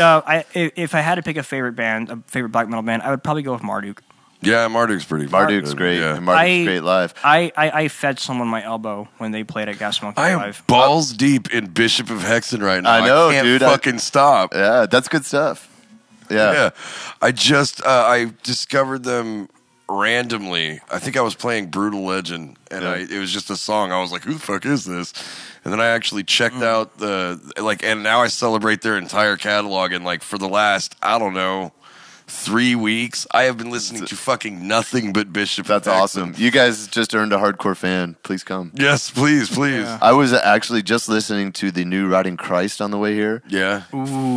if I had to pick a favorite black metal band, I would probably go with Marduk. Yeah, Marduk's pretty. Marduk's good. great. Yeah. And Marduk's great live. I fed someone my elbow when they played at Gas Monkey I am Live. balls deep in Bishop of Hexen right now. I know, can't dude. Fucking stop. Yeah, that's good stuff. Yeah. I just I discovered them randomly. I think I was playing Brutal Legend, and it was just a song. I was like, "Who the fuck is this?" And then I actually checked out and now I celebrate their entire catalog. And like for the last, I don't know, 3 weeks, I have been listening to fucking nothing but Bishop. That's of Hexen. awesome. You guys just earned a hardcore fan. Please come. Yes, please. I was actually just listening to the new Rotting Christ on the way here. Yeah.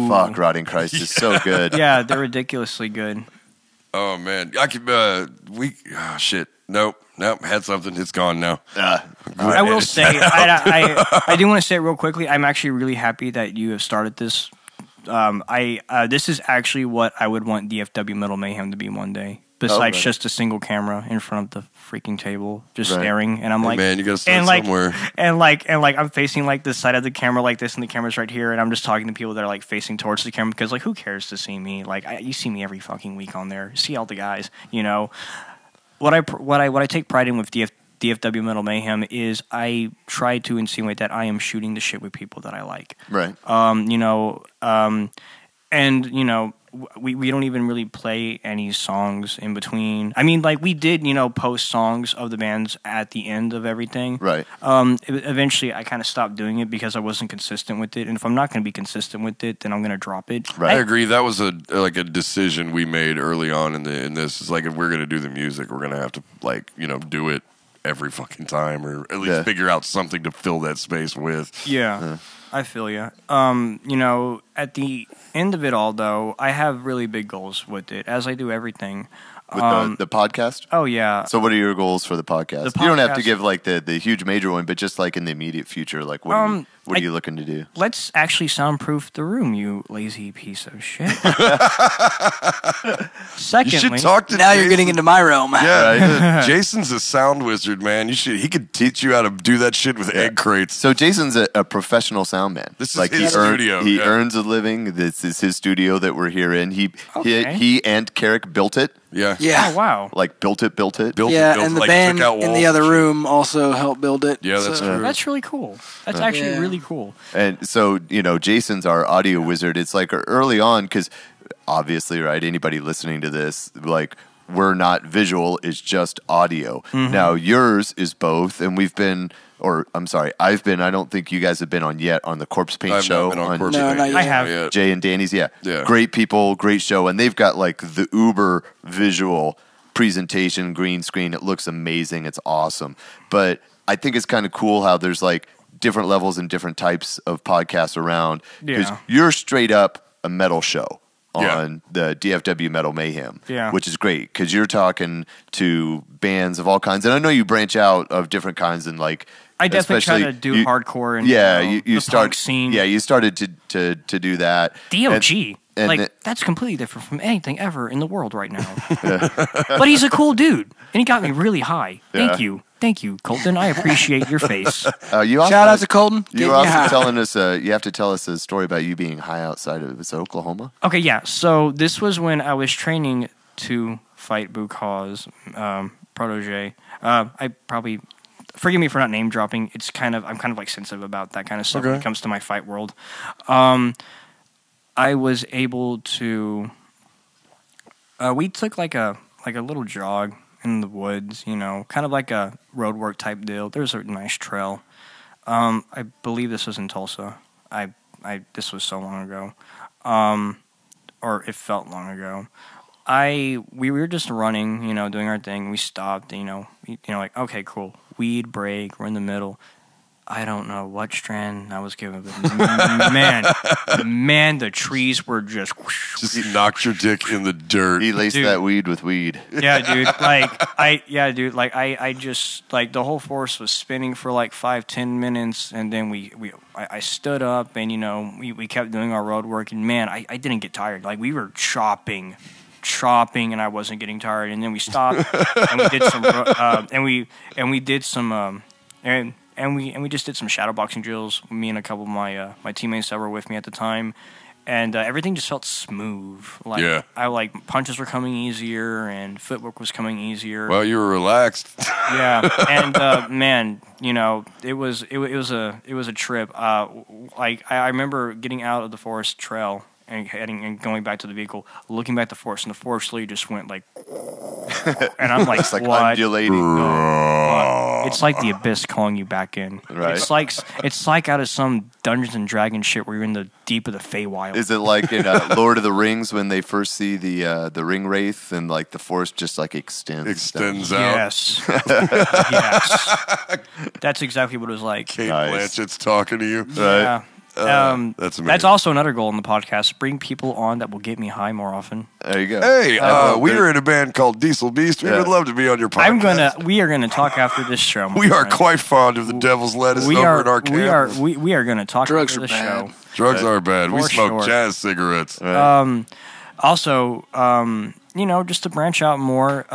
Fuck, Rotting Christ is so good. Yeah, they're ridiculously good. Oh man, I could. Shit. Nope. Had something. It's gone now. I will say, I do want to say it real quickly. I'm actually really happy that you have started this. This is actually what I would want DFW Metal Mayhem to be one day. Besides just a single camera in front of the freaking table, just staring, and I'm like, man, you gotta start somewhere. And I'm facing like the side of the camera like this, and the camera's right here, and I'm just talking to people that are like facing towards the camera because like who cares to see me? Like you see me every fucking week on there. See all the guys, you know. What I take pride in with DFW Metal Mayhem is I try to insinuate that I am shooting the shit with people that I like. Right. We don't even really play any songs in between. I mean, like we did, post songs of the bands at the end of everything. Right. Eventually, I kind of stopped doing it because I wasn't consistent with it, and if I'm not going to be consistent with it, then I'm going to drop it. Right. I agree. That was a decision we made early on in this. It's like if we're gonna do the music, we're gonna have to do it every fucking time, or at least figure out something to fill that space with. Yeah. I feel you. At the end of it all, though, I have really big goals with it, as I do everything. With the podcast? Oh, yeah. So what are your goals for the podcast? You don't have to give like the huge major one, but just like in the immediate future, like what are you looking to do? Let's actually soundproof the room, you lazy piece of shit. Secondly, You should talk to Now Jason. you're getting into my realm. Yeah, Jason's a sound wizard, man. He could teach you how to do that shit with egg crates. So Jason's a professional sound man. This is like his studio, He yeah. earns a living. This is his studio that we're here in. He and Carrick built it. Yeah. Yeah. oh, wow. Like built it. Built and it, the like, band took out in walls the other and shit. room also helped build it. Yeah, that's true. That's really cool. That's actually really cool. And so, Jason's our audio wizard. It's like early on, because obviously, right, anybody listening to this, like, we're not visual, it's just audio. Mm-hmm. Now, yours is both, and I've been, I don't think you guys have been on yet on the Corpse Paint I've show. not been on Corpse No, Paint. not yet. I have. Yeah. Jay and Danny's, Yeah. Great people, great show, and they've got like the uber visual presentation, green screen. It looks amazing. It's awesome. But I think it's kind of cool how there's like different levels and different types of podcasts around. Because Yeah. you're straight up a metal show Yeah. on the DFW Metal Mayhem, Yeah. which is great because you're talking to bands of all kinds. And I know you branch out of different kinds and like I definitely try especially to do you- hardcore and you the start punk scene. Yeah, you started to do that. DOG. And That's completely different from anything ever in the world right now. But he's a cool dude, and he got me really high. Thank you, Colton. I appreciate your face. you also, Shout out to Colton. You Getting were also high. telling us. You have to tell us a story about you being high outside of Oklahoma. Okay, yeah. So this was when I was training to fight Bukaw's protege. forgive me for not name dropping. I'm kind of like sensitive about that kind of stuff when it comes to my fight world. I was able to. We took like a little jog in the woods, kind of like a road work type deal. There's a nice trail. I believe this was in Tulsa. This was so long ago, or it felt long ago. We were just running, doing our thing. We stopped, like, okay, cool. Weed break. We're in the middle. I don't know what strand I was given, but man, the trees were just knocked your dick in the dirt. He laced that weed with weed. Yeah, dude. I just like the whole forest was spinning for like 5-10 minutes, and then I stood up, and we kept doing our road work, and man, I didn't get tired. Like we were chopping, and I wasn't getting tired, and then we stopped, and we did some, and we just did some shadow boxing drills. Me and a couple of my teammates that were with me at the time, and everything just felt smooth. Punches were coming easier, and footwork was coming easier. Well, you were relaxed. Yeah, and man, it was a trip. I remember getting out of the forest trail and going back to the vehicle, looking back at the forest, and the forest slowly just went like, and I'm like, it's like what? undulating. It's like the abyss calling you back in. Right. It's like out of some Dungeons and Dragons shit where you're in the deep of the Feywild. Is it like in Lord of the Rings when they first see the ring wraith and like the forest just like extends out? Yes. Yes. That's exactly what it was like. Kate Blanchett's talking to you. Right. Yeah. That's amazing. That's also another goal in the podcast. Bring people on that will get me high more often. There you go. Hey, we are in a band called Diesel Beast. We would love to be on your podcast. We are gonna talk after this show. We are quite fond of the Devil's Lettuce over at our camp. We are gonna talk Drugs after are the bad. show. Drugs are bad. We For smoke sure. jazz cigarettes. Right. Also, just to branch out more.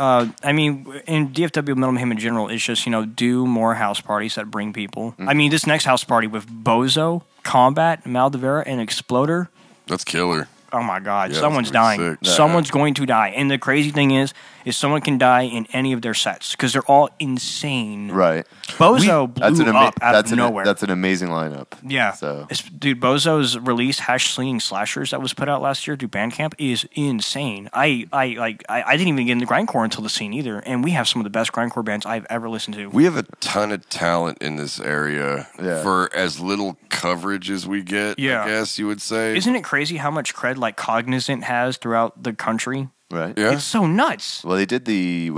In DFW Metal Mayhem in general, it's just do more house parties that bring people. Mm-hmm. I mean, this next house party with Bozo Combat, Maldivera, and Exploder. That's killer. Oh my God! Yeah, Someone's that's pretty dying. sick. Someone's going to die. And the crazy thing is someone can die in any of their sets because they're all insane. Right. Bozo blew up out of nowhere. That's an amazing lineup. Yeah. So. Dude, Bozo's release, Slinging Slashers, that was put out last year through Bandcamp is insane. I didn't even get into grindcore until the scene either, and we have some of the best grindcore bands I've ever listened to. We have a ton of talent in this area for as little coverage as we get, I guess you would say. Isn't it crazy how much cred like Cognizant has throughout the country? Right. Yeah. It's so nuts. Well, they did the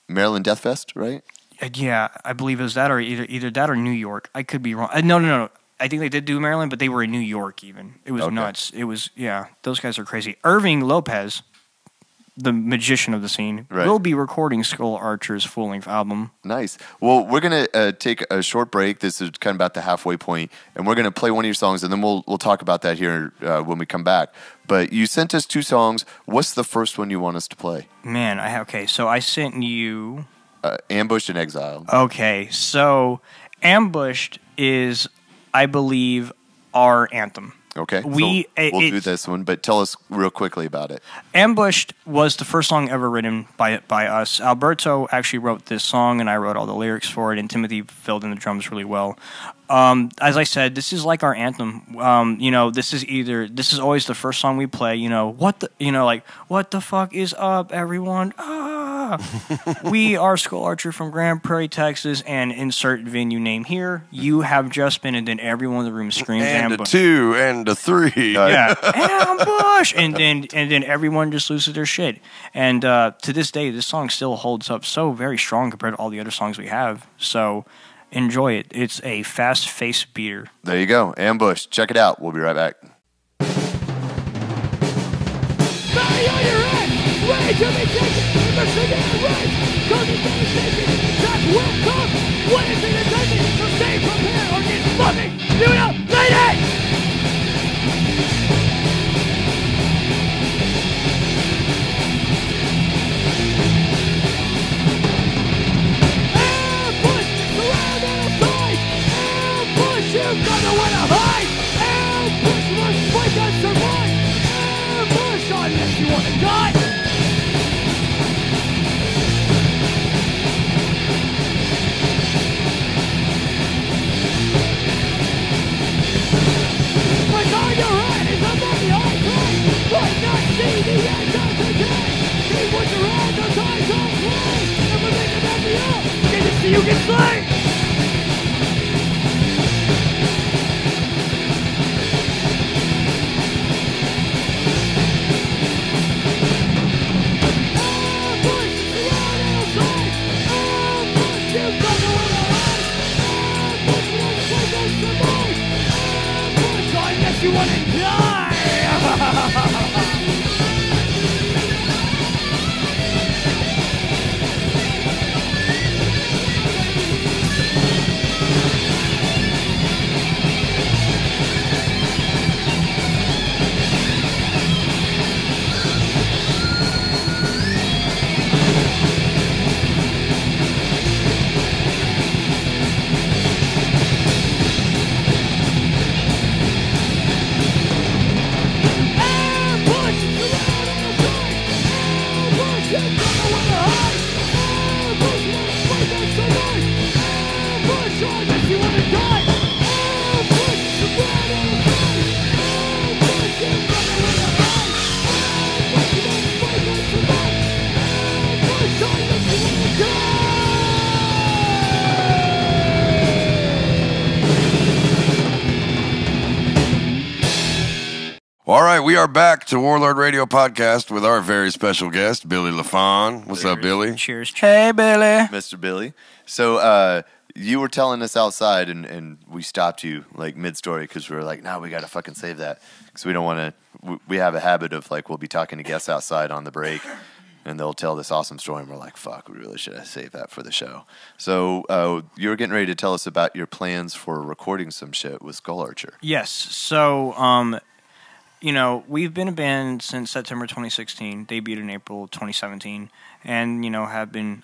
Maryland Death Fest, right? Yeah, I believe it was that or either that or New York. I could be wrong. No. I think they did do Maryland, but they were in New York even. It was nuts. It was, those guys are crazy. Irving Lopez, the magician of the scene, will be recording Skull Archer's full-length album. Nice. Well, we're going to take a short break. This is kind of about the halfway point, and we're going to play one of your songs, and then we'll talk about that here when we come back. But you sent us 2 songs. What's the first one you want us to play? Man, so I sent you... Ambushed and Exiled. Okay, so Ambushed is, I believe, our anthem. Okay, we'll do this one, but tell us real quickly about it. Ambushed was the first song ever written by us. Alberto actually wrote this song, and I wrote all the lyrics for it, and Timothy filled in the drums really well. As I said, this is like our anthem. This is always the first song we play. What the fuck is up, everyone? We are Skull Archer from Grand Prairie, Texas, and insert venue name here. You have just been, and then everyone in the room screams and ambush. a 2 and a 3. Yeah, ambush, and then everyone just loses their shit. And to this day, this song still holds up so very strong compared to all the other songs we have. So enjoy it. It's a fast-paced beater. There you go, Ambush. Check it out. We'll be right back. Body on your head, ready to be taken. Mercy and rage, come to devastation. Attack will come. What is it attending? So stay prepared or get fucking do it up, lady! Ambush, surround and aside. Ambush, you got nowhere to hide. Ambush, must fight and survive. Ambush, unless you want to die. that you can slay. You wanna die? All right, we are back to Warlord Radio Podcast with our very special guest, Billy LaFond. What's up, Billy? Cheers. Hey, Billy. Mr. Billy. So you were telling us outside, and we stopped you like mid-story because we were like, no, we got to fucking save that because we don't want to. We have a habit of like we'll be talking to guests outside on the break, and they'll tell this awesome story, and we're like, fuck, we really should have saved that for the show. So you were getting ready to tell us about your plans for recording some shit with Skull Archer. Yes. So, you know, we've been a band since September 2016, debuted in April 2017, and, you know, and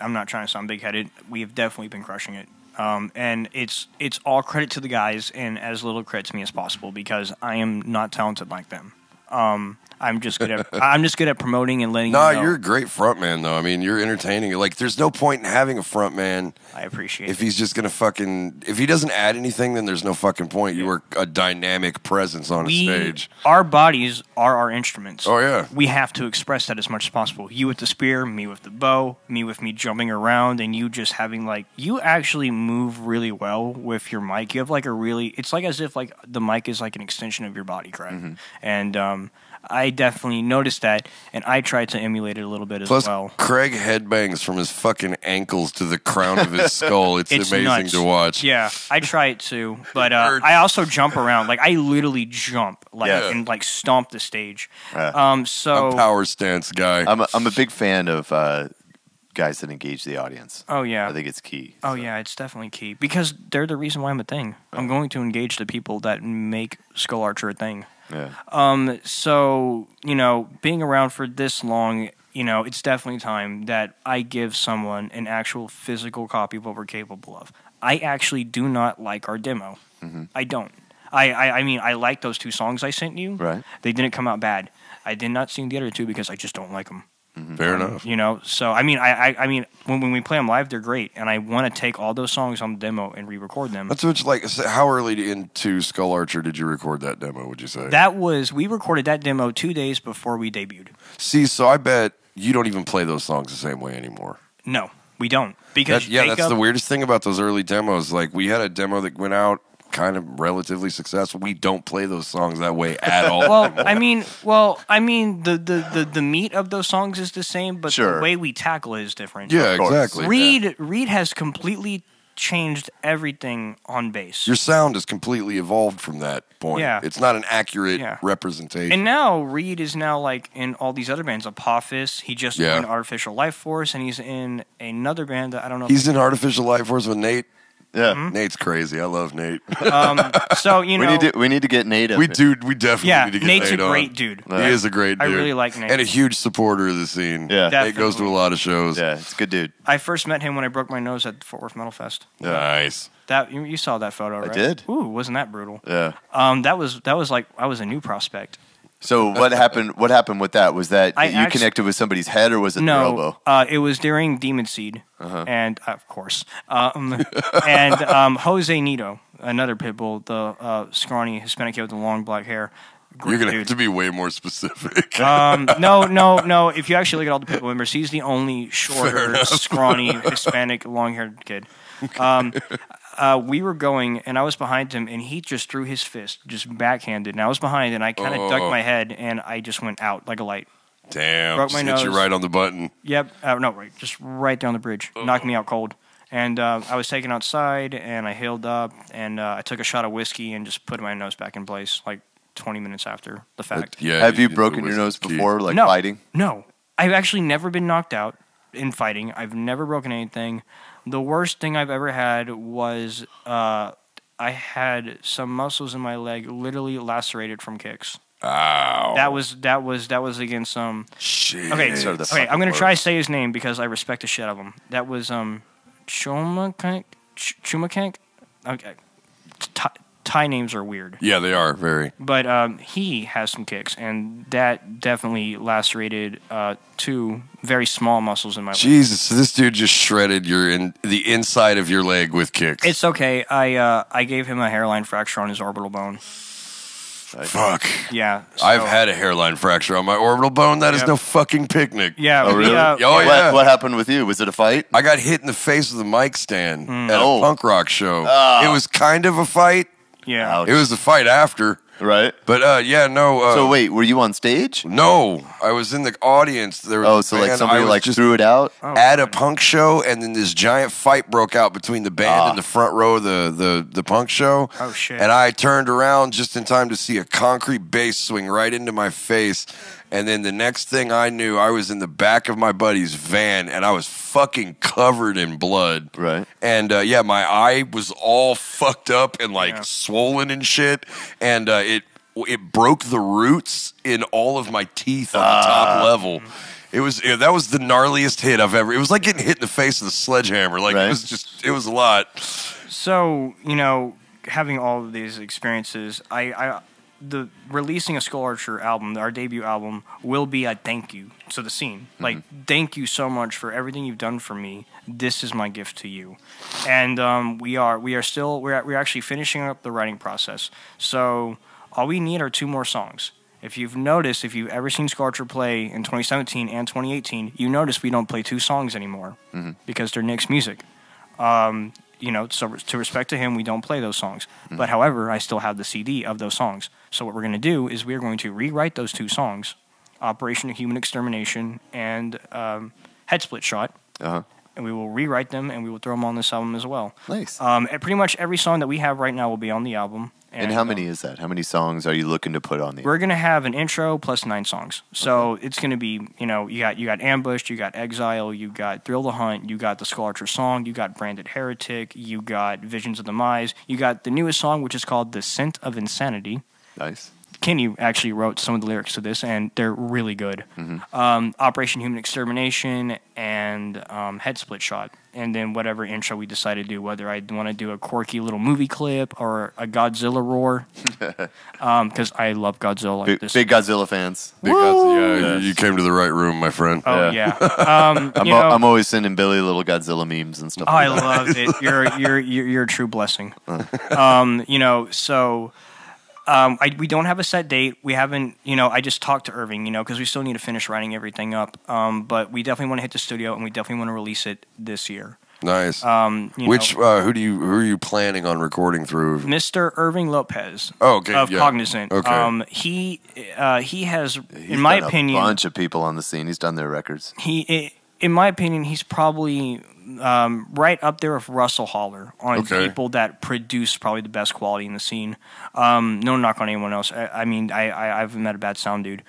I'm not trying to sound big-headed, we have definitely been crushing it. And it's all credit to the guys and as little credit to me as possible because I am not talented like them. I'm just good at promoting and letting you know. You're a great frontman, though. I mean, you're entertaining. Like, there's no point in having a frontman. I appreciate if he's just going to if he doesn't add anything, then there's no fucking point. You are a dynamic presence on a stage. Our bodies are our instruments. Oh, yeah. We have to express that as much as possible. You with the spear, me with the bow, me with me jumping around, and you just having, like, you actually move really well with your mic. You have, like, it's like as if, like, the mic is like an extension of your body, Craig. Mm-hmm. And, I definitely noticed that, and I tried to emulate it a little bit as well. Craig headbangs from his fucking ankles to the crown of his skull. It's amazing nuts. to watch. Yeah, I try it too, but I also jump around. Like I literally jump, and like stomp the stage. So I'm a power stance guy. I'm a big fan of guys that engage the audience. Oh yeah, I think it's key. Oh yeah, it's definitely key because they're the reason why I'm a thing. I'm going to engage the people that make Skull Archer a thing. Yeah. So, you know, being around for this long, you know, it's definitely time that I give someone an actual physical copy of what we're capable of. I actually do not like our demo. Mm-hmm. I don't. I mean, I like those 2 songs I sent you. Right. They didn't come out bad. I did not sing the other 2 because I just don't like them. Mm-hmm. Fair enough. You know, so I mean, I mean, when we play them live, they're great, and I want to take all those songs on the demo and re-record them. That's what, like, how early into Skull Archer did you record that demo? Would you say we recorded that demo 2 days before we debuted. See, so I bet you don't even play those songs the same way anymore. No, we don't because that's the weirdest thing about those early demos. Like, we had a demo that went out kind of relatively successful. We don't play those songs that way at all. I mean, the meat of those songs is the same, but the way we tackle it is different. Yeah, exactly. Reed has completely changed everything on bass. Your sound has completely evolved from that point. Yeah. It's not an accurate representation. And now Reed is now like in all these other bands, Apophis. He just in Artificial Life Force, and he's in another band that I don't know. He's in Artificial Life Force with Nate. Yeah, Nate's crazy. I love Nate. So you know, we need to get Nate. We definitely need to get Nate's Nate a great on. dude. He is a great dude. I really like Nate, and a huge supporter of the scene. Yeah, Nate goes to a lot of shows. Yeah, it's a good dude. I first met him when I broke my nose at the Fort Worth Metal Fest. Yeah. Nice. That you saw that photo, right? I did. Ooh, wasn't that brutal? Yeah. That was like I was a new prospect. So what happened? What happened with that? Was that you connected with somebody's head, or was it their elbow? It was during Demon Seed, and of course, and Jose Nito, another Pitbull, the scrawny Hispanic kid with the long black hair. You're gonna dude. have to be way more specific. No. If you actually look at all the Pitbull members, he's the only shorter, scrawny, Hispanic, long-haired kid. We were going, and I was behind him, and he just threw his fist, just backhanded. And I was behind, and I kind of ducked my head, and I just went out like a light. Damn, broke my just hit you nose. right on the button. Yep. Right, just right down the bridge. Knocked me out cold. And I was taken outside, and I healed up, and I took a shot of whiskey and just put my nose back in place, like 20 minutes after the fact. Have you broken your nose before, like fighting? No. I've actually never been knocked out in fighting. I've never broken anything. The worst thing I've ever had was I had some muscles in my leg literally lacerated from kicks. Ow. That was against some. Shit. Okay, I'm gonna try to say his name because I respect the shit out of him. That was Chumakank. Okay, Thai names are weird. Yeah, they are very. But he has some kicks, and that definitely lacerated 2 very small muscles in my leg. Jesus, so this dude just shredded the inside of your leg with kicks. It's okay. I gave him a hairline fracture on his orbital bone. Fuck. Yeah. So, I've had a hairline fracture on my orbital bone. That is no fucking picnic. Yeah. Oh, really? Yeah. What happened with you? Was it a fight? I got hit in the face with a mic stand at Oh. a punk rock show. It was kind of a fight. Yeah. Ouch. It was a fight after. Right? But, no. So wait, were you on stage? No. I was in the audience. There was So like somebody like threw it out? at a punk show, and then this giant fight broke out between the band and the front row of the punk show. Oh, shit. And I turned around just in time to see a concrete base swing right into my face. And then the next thing I knew, I was in the back of my buddy's van, and I was fucking covered in blood. Right. And my eye was all fucked up and swollen and shit. And it broke the roots in all of my teeth on the top level. That was the gnarliest hit I've ever. It was like getting hit in the face with a sledgehammer. Like Right. it was a lot. So having all of these experiences, the releasing a Skull Archer album, our debut album, will be a thank you to the scene. Like, thank you so much for everything you've done for me. This is my gift to you. And we're actually finishing up the writing process. So all we need are 2 more songs. If you've noticed, if you've ever seen Skull Archer play in 2017 and 2018, you notice we don't play 2 songs anymore because they're Nick's music. So to respect to him, we don't play those songs. But however, I still have the CD of those songs. So what we're going to do is we're going to rewrite those 2 songs, Operation Human Extermination and Head Split Shot. Uh-huh. And we will rewrite them, and we will throw them on this album as well. Nice. And pretty much every song that we have right now will be on the album. And how many is that? How many songs are you looking to put on the We're going to have an intro plus 9 songs. So it's going to be, you got Ambushed, you got Exile, you got Thrill the Hunt, you got the Skull Archer song, you got Branded Heretic, you got Visions of the Demise, you got the newest song, which is called The Scent of Insanity. Nice. Kenny actually wrote some of the lyrics to this, and they're really good. Operation Human Extermination and Head Split Shot. And then whatever intro we decide to do, whether I want to do a quirky little movie clip or a Godzilla roar, because I love Godzilla. Big Godzilla fans. Big Godzilla, you came to the right room, my friend. Oh, yeah. I'm always sending Billy little Godzilla memes and stuff. I love it. You're a true blessing. We don't have a set date. We haven't, I just talked to Irving, because we still need to finish writing everything up. But we definitely want to hit the studio, and we definitely want to release it this year. Nice. Who are you planning on recording through? Mr. Irving Lopez. Oh, okay. Of Cognizant. Okay. He has, He's in my done opinion, a bunch of people on the scene. He's done their records. In my opinion, he's probably right up there with Russell Holler on people that produce probably the best quality in the scene. No knock on anyone else. I haven't met a bad sound dude.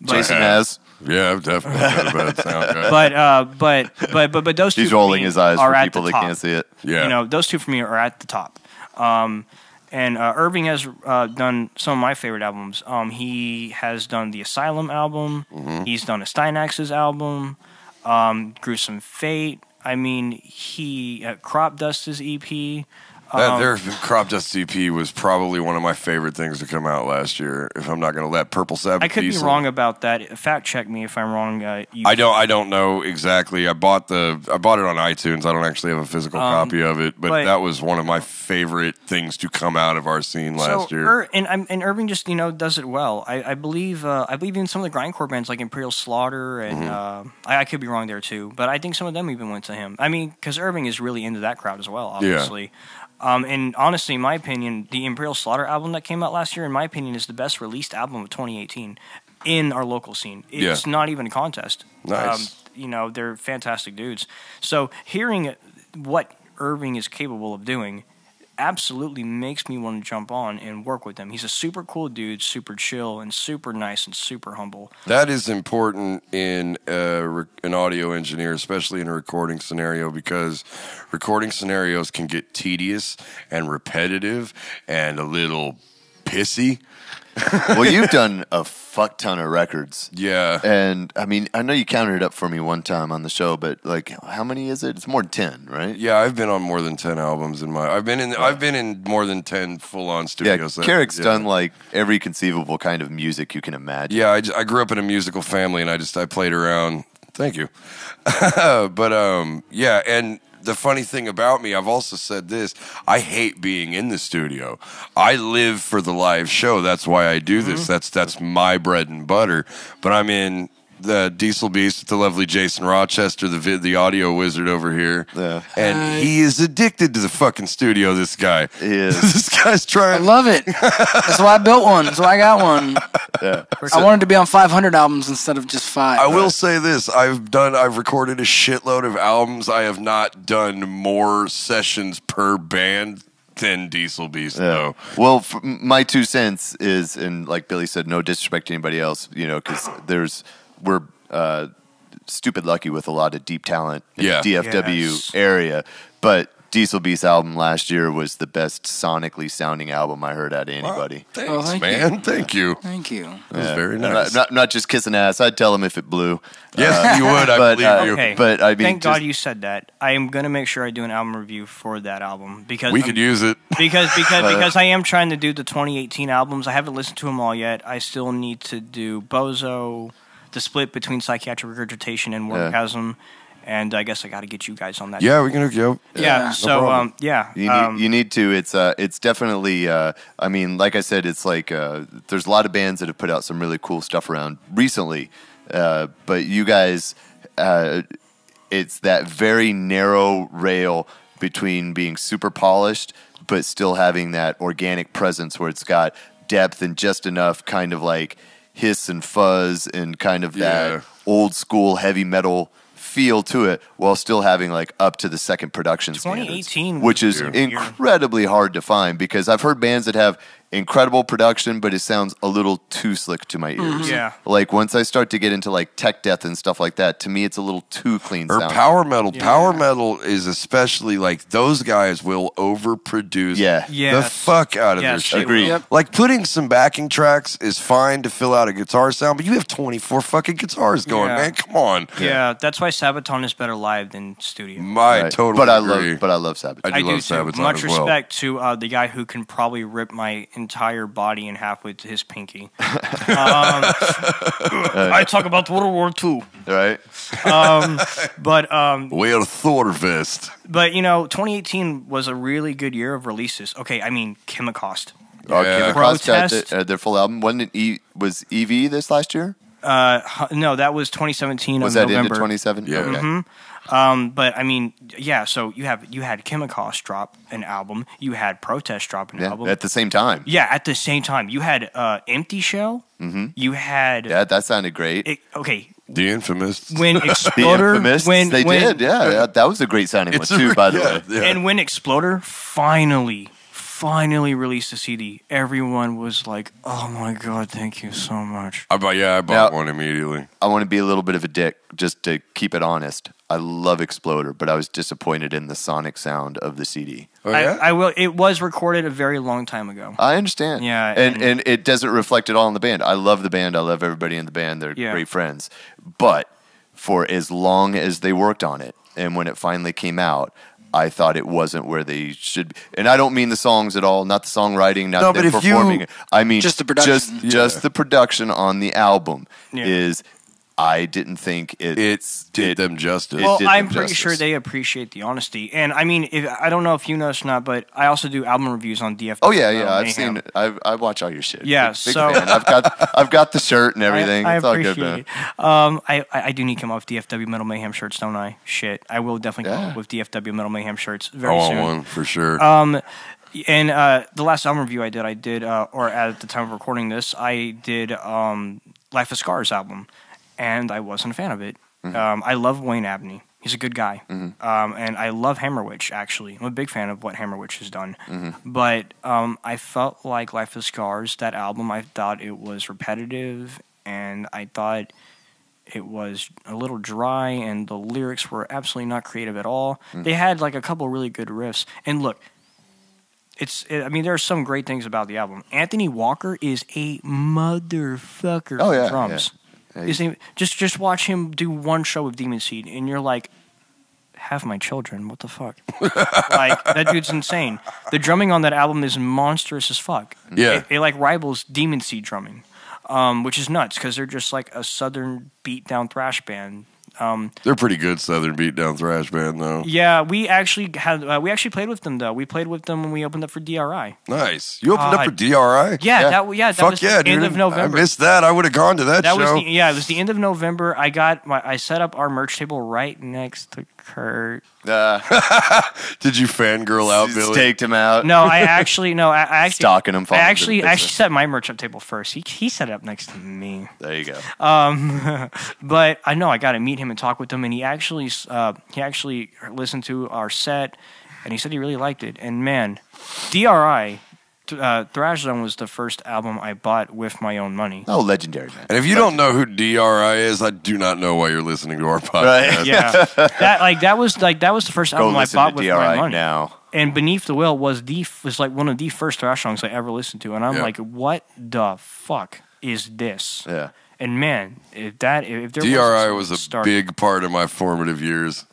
Jason has. Yeah, I've definitely met a bad sound guy. But those two He's rolling for me his eyes are for at people the that top. can't see it. Yeah. Those two for me are at the top. And Irving has done some of my favorite albums. He has done the Asylum album. He's done a Steinax's album. Gruesome Fate. He Crop Dust is EP. Their Crop Dust EP was probably one of my favorite things to come out last year. If I'm not going to let Purple Sabbath, I could be wrong about that. Fact check me if I'm wrong. I don't know exactly. I bought it on iTunes. I don't actually have a physical copy of it, but that was one of my favorite things to come out of our scene last year. And Irving just does it well. I believe even some of the grindcore bands like Imperial Slaughter and I could be wrong there too, but I think some of them even went to him. I mean, because Irving is really into that crowd as well, obviously. Yeah. And honestly, in my opinion, the Imperial Slaughter album that came out last year, in my opinion, is the best released album of 2018 in our local scene. It's not even a contest. Nice. They're fantastic dudes. So hearing what Irving is capable of doing absolutely makes me want to jump on and work with him. He's a super cool dude, super chill, and super nice and super humble. That is important in an audio engineer, especially in a recording scenario, because recording scenarios can get tedious and repetitive and a little pissy. Well, you've done a fuck ton of records. Yeah. And, I mean, I know you counted it up for me one time on the show, but, like, how many is it? It's more than 10, right? Yeah, I've been on more than 10 albums in my... I've been in more than 10 full-on studios. Yeah, Carrick's done, like, every conceivable kind of music you can imagine. Yeah, I grew up in a musical family, and I played around... Thank you. But, yeah, and... The funny thing about me, I've also said this, I hate being in the studio. I live for the live show. That's why I do this. That's my bread and butter. But I'm in the Diesel Beast with the lovely Jason Rochester, the audio wizard over here. Yeah. And he is addicted to the fucking studio, this guy. He is. This guy's trying. I love it. That's why I built one. That's why I got one. Yeah. I wanted to be on 500 albums instead of just 5. I will say this. I've recorded a shitload of albums. I have not done more sessions per band than Diesel Beast, though. Well, my 2 cents is, and like Billy said, no disrespect to anybody else, because we're stupid lucky with a lot of deep talent in the DFW area, but Diesel Beast's album last year was the best sonically sounding album I heard out of anybody. Well, thanks, man. Thank you. Thank you. That was very nice. Not just kissing ass. I'd tell him if it blew. Yes, you would. I believe you. Okay. But I mean, thank God you said that. I am going to make sure I do an album review for that album because we could use it. Because I am trying to do the 2018 albums. I haven't listened to them all yet. I still need to do Bozo, the split between Psychiatric Regurgitation and Wormgasm. And I guess I got to get you guys on that. Yeah, we can hook you up. Yeah. So, you need to. It's definitely. I mean, like I said, it's like there's a lot of bands that have put out some really cool stuff around recently, but you guys, it's that very narrow rail between being super polished but still having that organic presence where it's got depth and just enough kind of like hiss and fuzz and kind of that old school heavy metal feel to it while still having like up to the second production 2018 standards, which is incredibly hard to find because I've heard bands that have incredible production, but it sounds a little too slick to my ears. Yeah. Like once I start to get into like tech death and stuff like that, to me it's a little too clean or sound. Power metal. Yeah. Power metal is especially like those guys will overproduce the fuck out of their shit. Agreed. Yep. Like putting some backing tracks is fine to fill out a guitar sound, but you have 24 fucking guitars going, man. Come on. Yeah, that's why Sabaton is better live than studio. Totally agree. But I love Sabaton. I do love too. Sabaton Much as well. respect to the guy who can probably rip my entire body in half with his pinky. I talk about World War II. Right? Wear Thor vest. But, 2018 was a really good year of releases. Okay, I mean, Chemicost. Chemicost had their full album. Was EV this last year? No, that was 2017 was of that November. into 2017? Yeah. Okay. Mm-hmm. But I mean, so you had Chemicost drop an album, you had Protest drop an album at the same time. Yeah, at the same time, you had Empty Shell. Mm-hmm. You had that sounded great. The Infamous. When Exploder, that was a great sounding one too. By the way, and when Exploder finally released a CD, everyone was like, "Oh my god, thank you so much." I bought one immediately. I want to be a little bit of a dick, just to keep it honest. I love Exploder, but I was disappointed in the sonic sound of the CD. Oh, yeah? I will. It was recorded a very long time ago. I understand. Yeah, and it doesn't reflect it all on the band. I love the band. I love everybody in the band. They're great friends. But for as long as they worked on it, and when it finally came out, I thought it wasn't where they should be. And I don't mean the songs at all, not the songwriting, not No, them but if performing you- it. I mean Just the production. just the production on the album Yeah. is. I didn't think It did them justice. Well, did I'm them pretty justice. sure they appreciate the honesty, and I mean, I don't know if you noticed or not, but I also do album reviews on DFW. Oh yeah, Metal I've Mayhem. seen. I watch all your shit. Yeah, Big so- fan. I've got the shirt and everything. I It's all appreciate good, it. man. I do need to come off DFW Metal Mayhem shirts, don't I? Shit, I will definitely come Yeah. up with DFW Metal Mayhem shirts I very want soon. one for sure. And the last album review I did, or at the time of recording this, I did Life of Scars album, and I wasn't a fan of it. I love Wayne Abney. He's a good guy. And I love Hammerwitch, actually. I'm a big fan of what Hammerwitch has done. But I felt like Life of Scars, that album, I thought it was repetitive, and I thought it was a little dry, and the lyrics were absolutely not creative at all. They had like a couple really good riffs. And look, I mean, there are some great things about the album. Anthony Walker is a motherfucker Oh, on yeah, drums. yeah. His name, just watch him do one show with Demon Seed, and you're like, have my children. What the fuck? Like, that dude's insane. The drumming on that album is monstrous as fuck. Yeah. It like rivals Demon Seed drumming, which is nuts because they're just like a southern beat-down thrash band. They're pretty good Southern beatdown thrash band, though. Yeah, we actually played with them though. We played with them when we opened up for DRI. Nice. You opened up for DRI? Yeah, that Fuck was yeah, the end dude. of November. I missed that. I would have gone to that That show. was it was the end of November. I set up our merch table right next to Kurt. Did you fangirl out, Billy? Staked him out. No, I actually Stalking him. I following actually the picture. set my merch up table first. He set it up next to me. There you go. But I know I got to meet him and talk with him, and he actually listened to our set, and he said he really liked it. And man, DRI, Thrash Zone was the first album I bought with my own money. Oh, legendary, man. And if you don't know who DRI is, I do not know why you're listening to our podcast. Right. Yeah, that was the first Go album I listen bought to with DRI my money. now. And Beneath the Will was like one of the first thrash songs I ever listened to, and I'm Yeah. like, what the fuck is this? Yeah. And man, if there DRI was a start- big part of my formative years.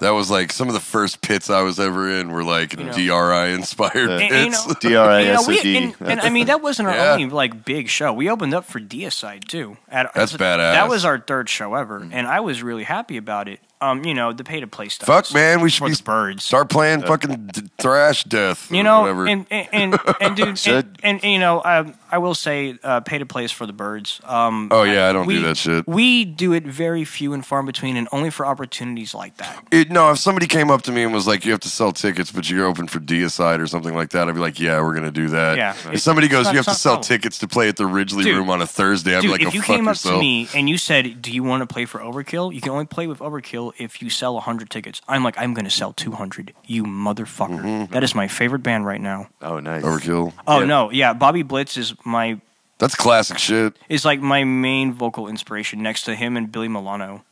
That was like some of the first pits I was ever in were like DRI inspired And, pits. DRI-SOD. and I mean that wasn't our Yeah. only like big show. We opened up for Deicide too. That's badass. That was our third show ever, and I was really happy about it. The pay to play stuff. Fuck, man, we should for be the birds. start playing fucking thrash death. You or know, whatever. and dude, Should. and I will say, pay to play is for the birds. Oh yeah, I don't do that shit. We do it very few and far in between, and only for opportunities like that. No, if somebody came up to me and was like, "You have to sell tickets, but you're open for Deicide or something like that," I'd be like, "Yeah, we're gonna do that." Yeah. If somebody goes, It's not- "You have to it's not sell a problem. tickets to play at the Ridgely Dude. Room on a Thursday," I'd be Dude, like, if "Go you fuck came up yourself." to me and you said, "Do you want to play for Overkill?" You can only play with Overkill if you sell 100 tickets. I'm like, I'm going to sell 200. You motherfucker. Mm-hmm. That is my favorite band right now. Oh, nice. Overkill. Oh Yeah. no, yeah, Bobby Blitz is That's classic shit. like my main vocal inspiration next to him and Billy Milano.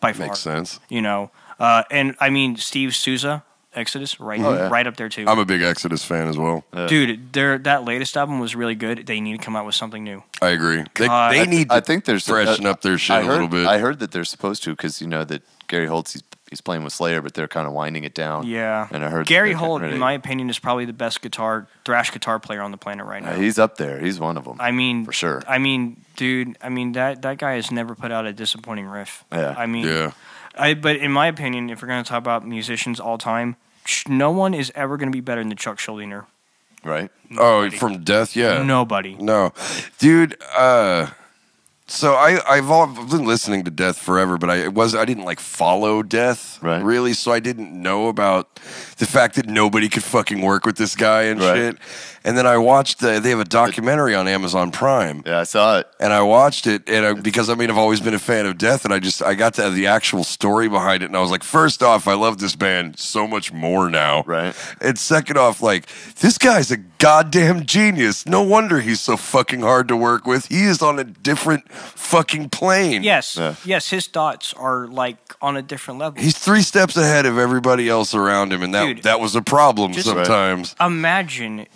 By far. Makes sense. And I mean Steve Souza, Exodus, right up there too. I'm a big Exodus fan as well. Dude, that latest album was really good. They need to come out with something new. I agree. God. They need I to think there's freshen up their shit I a heard, little bit. I heard that they're supposed to because that Gary Holtz he's playing with Slayer, but they're kind of winding it down. Yeah. And I heard Gary that they're Holt, getting in ready- my opinion, is probably the best thrash guitar player on the planet right now. He's up there. He's one of them. I mean, for sure. I mean, dude, that guy has never put out a disappointing riff. Yeah. I mean, Yeah. But in my opinion, if we're going to talk about musicians all time, no one is ever going to be better than Chuck Schuldiner. Right? Oh, from Death, yeah. Nobody. No, dude. So I've been listening to Death forever, but I didn't like follow Death Right. really, so I didn't know about the fact that nobody could fucking work with this guy and Right. shit. And then I watched they have a documentary on Amazon Prime. Yeah, I saw it. And I watched it, and because I've always been a fan of Death, and I got to the actual story behind it, and I was like, first off, I love this band so much more now, Right. And second off, like, this guy's a goddamn genius. No wonder he's so fucking hard to work with. He is on a different fucking plane. Yes. Yeah. Yes, his thoughts are like on a different level. He's 3 steps ahead of everybody else around him, and Dude, that was a problem just- sometimes. Imagine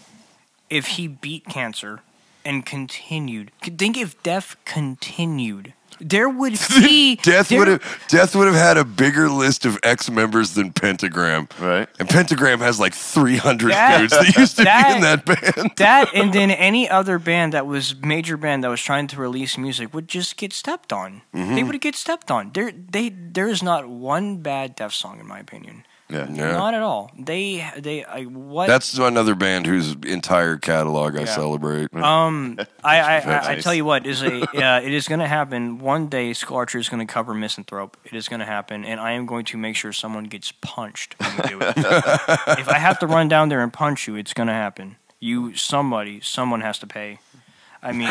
if he beat cancer and continued. Think if Death continued there would be Death would have had a bigger list of ex-members than Pentagram. Right. And Pentagram has like 300 dudes that used to be in that band. That and then any other band that was major band that was trying to release music would just get stepped on. They would get stepped on. There is not one bad Def song in my opinion. Yeah. Not at all. What? That's another band whose entire catalog I celebrate. I tell you what, it is going to happen. One day, Skull Archer is going to cover Misanthrope. It is going to happen, and I am going to make sure someone gets punched when we do it. If I have to run down there and punch you, it's going to happen. Someone has to pay. I mean,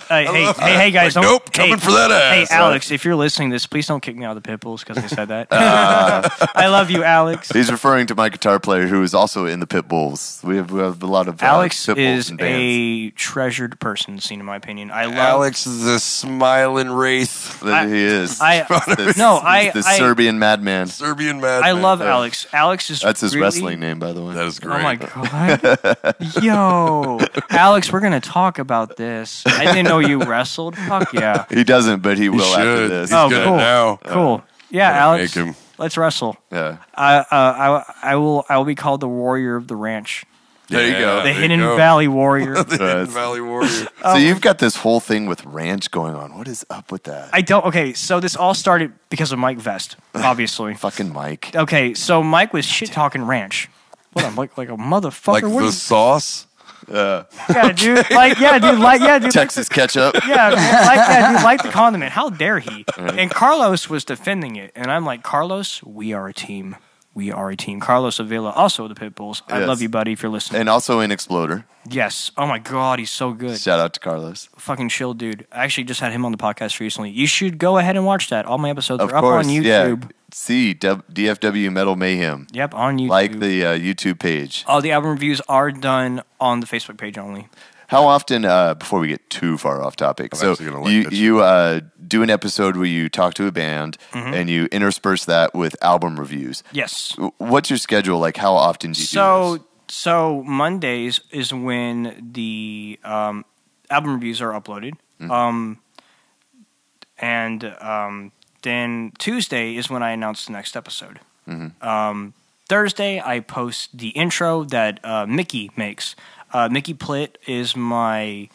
hey guys, like, nope, coming for that ass. Hey, Alex, if you're listening to this, please don't kick me out of the Pitbulls because I said that. I love you, Alex. He's referring to my guitar player who is also in the Pitbulls. We have a lot of Alex Pitbulls is and bands. a treasured person, seen in my opinion. I love Alex is a smiling wraith. That he is. The Serbian madman. Serbian madman. I love Alex. Alex is That's his really, wrestling name, by the way. That is great. Oh my god, yo, Alex, we're gonna talk about this. I didn't know you wrestled. Fuck yeah. He doesn't, but he will after this. He's good cool. now. Cool. Yeah, Alex. Make him. Let's wrestle. Yeah. I will be called the Warrior of the Ranch. There you go. The Hidden Valley Warrior. The Hidden Valley Warrior. So you've got this whole thing with ranch going on. What is up with that? Okay, so this all started because of Mike Vest, obviously. Fucking Mike. Okay, so Mike was shit talking ranch. What, I'm like a motherfucker. Like the sauce? Yeah, dude. Dude. Texas ketchup. Like the condiment. How dare he? And Carlos was defending it, and I'm like, Carlos, we are a team. We are a team. Carlos Avila, also the Pitbulls. I love you, buddy, if you're listening. And also in Exploder. Yes. Oh my God, he's so good. Shout out to Carlos. Fucking chill, dude. I actually just had him on the podcast recently. You should go ahead and watch that. All my episodes are up on YouTube. Yeah. See DFW Metal Mayhem. Yep, on YouTube. Like the YouTube page. All the album reviews are done on the Facebook page only. How often, before we get too far off topic, so you do an episode where you talk to a band and you intersperse that with album reviews. Yes. What's your schedule like? How often do you do this? So Mondays is when the album reviews are uploaded. Then Tuesday is when I announce the next episode. Thursday, I post the intro that Mickey makes. Mickey Plitt is my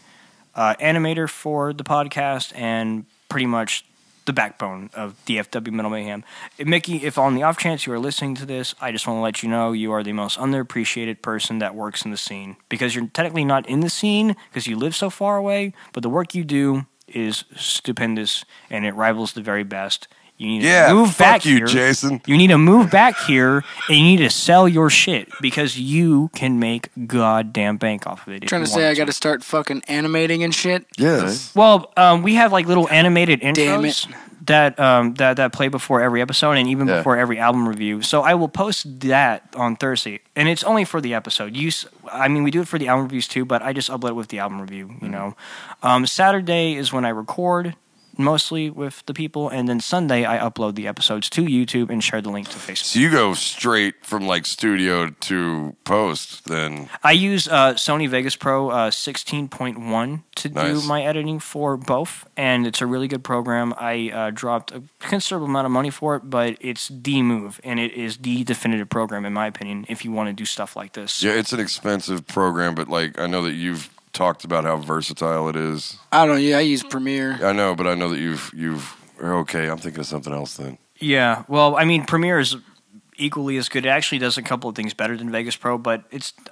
animator for the podcast and pretty much the backbone of DFW Metal Mayhem. Mickey, if on the off chance you are listening to this, I just want to let you know you are the most underappreciated person that works in the scene. Because you're technically not in the scene because you live so far away, but the work you do is stupendous and it rivals the very best. You need to move back here. Jason. You need to move back here, and you need to sell your shit because you can make goddamn bank off of it. Trying to say I got to start fucking animating and shit? Yes. Well, we have like little animated intros Damn it. that play before every episode and even before every album review. So I will post that on Thursday, and it's only for the episode. We do it for the album reviews too, but I just upload it with the album review. You know, Saturday is when I record. Mostly with the people, and then Sunday I upload the episodes to YouTube and share the link to Facebook. So you go straight from like studio to post then? I use Sony Vegas Pro 16.1 to do my editing for both, and it's a really good program. I dropped a considerable amount of money for it, but it's the move, and it is the definitive program in my opinion if you want to do stuff like this. Yeah, it's an expensive program, but like I know that you've talked about how versatile it is. I don't know. Yeah, I use Premiere. I know, but I know that you've. Okay, I'm thinking of something else then. Yeah, well, I mean, Premiere is equally as good. It actually does a couple of things better than Vegas Pro, but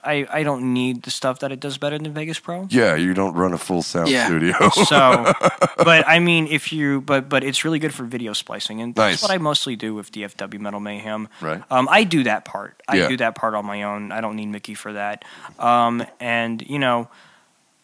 I don't need the stuff that it does better than Vegas Pro. Yeah, you don't run a full sound studio. So, but I mean, but it's really good for video splicing, and that's what I mostly do with DFW Metal Mayhem. Right. I do that part. I do that part on my own. I don't need Mickey for that. And you know.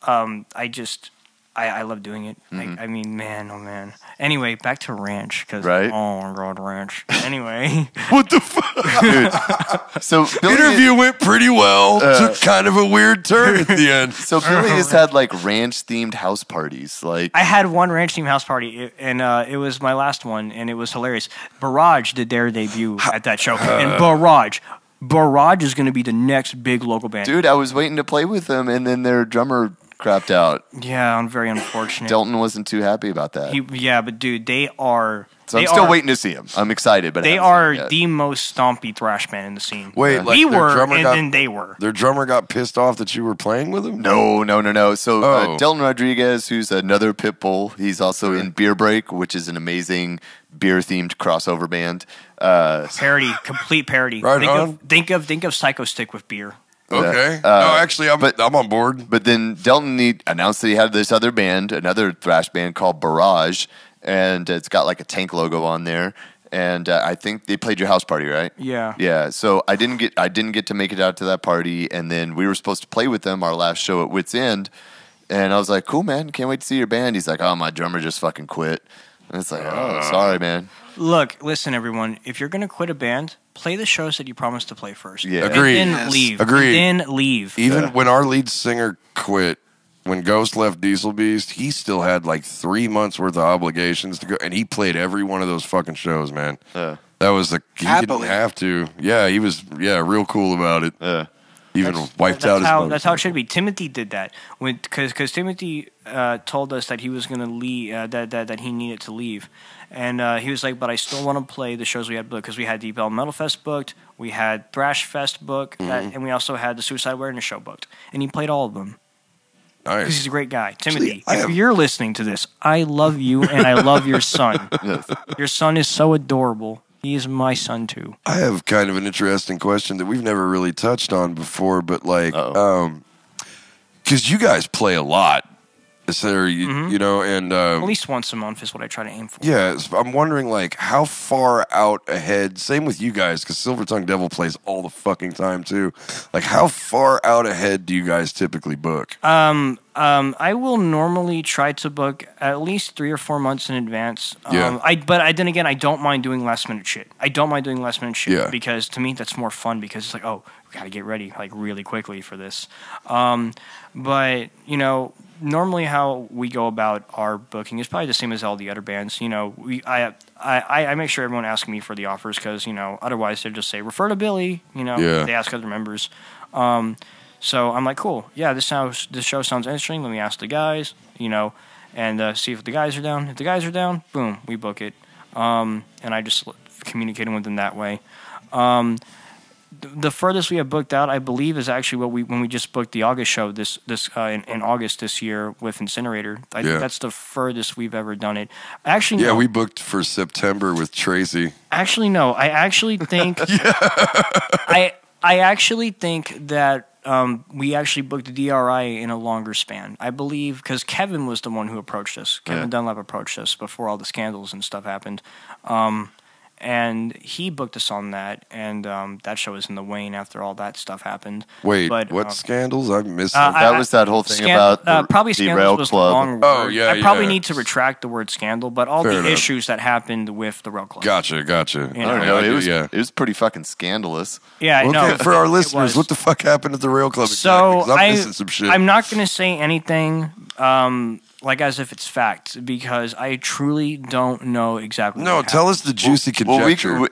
I love doing it. I mean, man, oh man. Anyway, back to ranch because oh my god, ranch. Anyway, what the fuck? Dude. So interview went pretty well. Took kind of a weird turn at the end. So Billy has had like ranch themed house parties. Like I had one ranch themed house party, and it was my last one, and it was hilarious. Barrage did their debut at that show, and Barrage is going to be the next big local band. Dude, I was waiting to play with them, and then their drummer crapped out. Yeah, very unfortunate. Delton wasn't too happy about that. But dude, they are. So I'm still waiting to see him. I'm excited, but they are the most stompy thrash band in the scene. Wait, we were, and then they were. Their drummer got pissed off that you were playing with him? No. So Delton Rodriguez, who's another Pitbull, he's also in Beer Break, which is an amazing beer-themed crossover band. Parody, complete parody. Right think of Psycho Stick with beer. Okay. No, actually, I'm on board. But then Delton announced that he had this other band, another thrash band called Barrage, and it's got like a tank logo on there. And I think they played your house party, right? Yeah. Yeah. So I didn't get to make it out to that party, and then we were supposed to play with them our last show at Wits End, and I was like, "Cool, man, can't wait to see your band." He's like, "Oh, my drummer just fucking quit," and it's like, "Oh, sorry, man." Look, listen, everyone. If you're gonna quit a band, play the shows that you promised to play first. Yeah. Agreed. And then leave. Agreed. And then leave. Even when our lead singer quit, when Ghost left Diesel Beast, he still had like 3 months worth of obligations to go, and he played every one of those fucking shows, man. That was he didn't have to. Yeah, he was real cool about it. Even wiped out his motorcycle. That's how it should be. Timothy did that because Timothy told us that he was going to leave, that he needed to leave, and he was like, "But I still want to play the shows we had booked because we had DFW Metal Fest booked, we had Thrash Fest booked, and we also had the Suicide Awareness show booked, and he played all of them." Nice. Because he's a great guy. Timothy, if you're listening to this, I love you and I love your son. Your son is so adorable. He is my son too. I have kind of an interesting question that we've never really touched on before, but like, because you guys play a lot, so you know, and at least once a month is what I try to aim for. Yeah, I'm wondering like how far out ahead. Same with you guys, because Silver Tongue Devil plays all the fucking time too. Like, how far out ahead do you guys typically book? I will normally try to book at least 3 or 4 months in advance. But then again, I don't mind doing last minute shit. Because to me that's more fun because it's like, oh, we got to get ready like really quickly for this. But you know, normally how we go about our booking is probably the same as all the other bands. You know, I make sure everyone asks me for the offers because, you know, otherwise they'll just say refer to Billy. You know, they ask other members. So I'm like, cool, yeah, this show sounds interesting. Let me ask the guys, you know, and see if the guys are down. If the guys are down, boom, we book it. And I just communicating with them that way. The furthest we have booked out, I believe, is actually when we just booked the August show in August this year with Incinerator. I think that's the furthest we've ever done it. Actually, no. We booked for September with Tracy. Actually, no. I actually think I actually think that we actually booked the DRI in a longer span. I believe because Kevin was the one who approached us. Kevin Dunlap approached us before all the scandals and stuff happened. And he booked us on that, and that show was in the wane after all that stuff happened. Wait, but, what scandals? I missed that was that whole thing about probably the scandals Rail was Club. the wrong word. Oh, yeah, I probably need to retract the word scandal, but all Fair the enough. issues that happened with the Rail Club. Gotcha. You know? I don't know. It was pretty fucking scandalous. Yeah, okay, no. for our listeners, what the fuck happened at the Rail Club? So exactly? 'Cause I'm missing some shit. I'm not going to say anything like as if it's fact because I truly don't know exactly. No, tell us the juicy conjecture.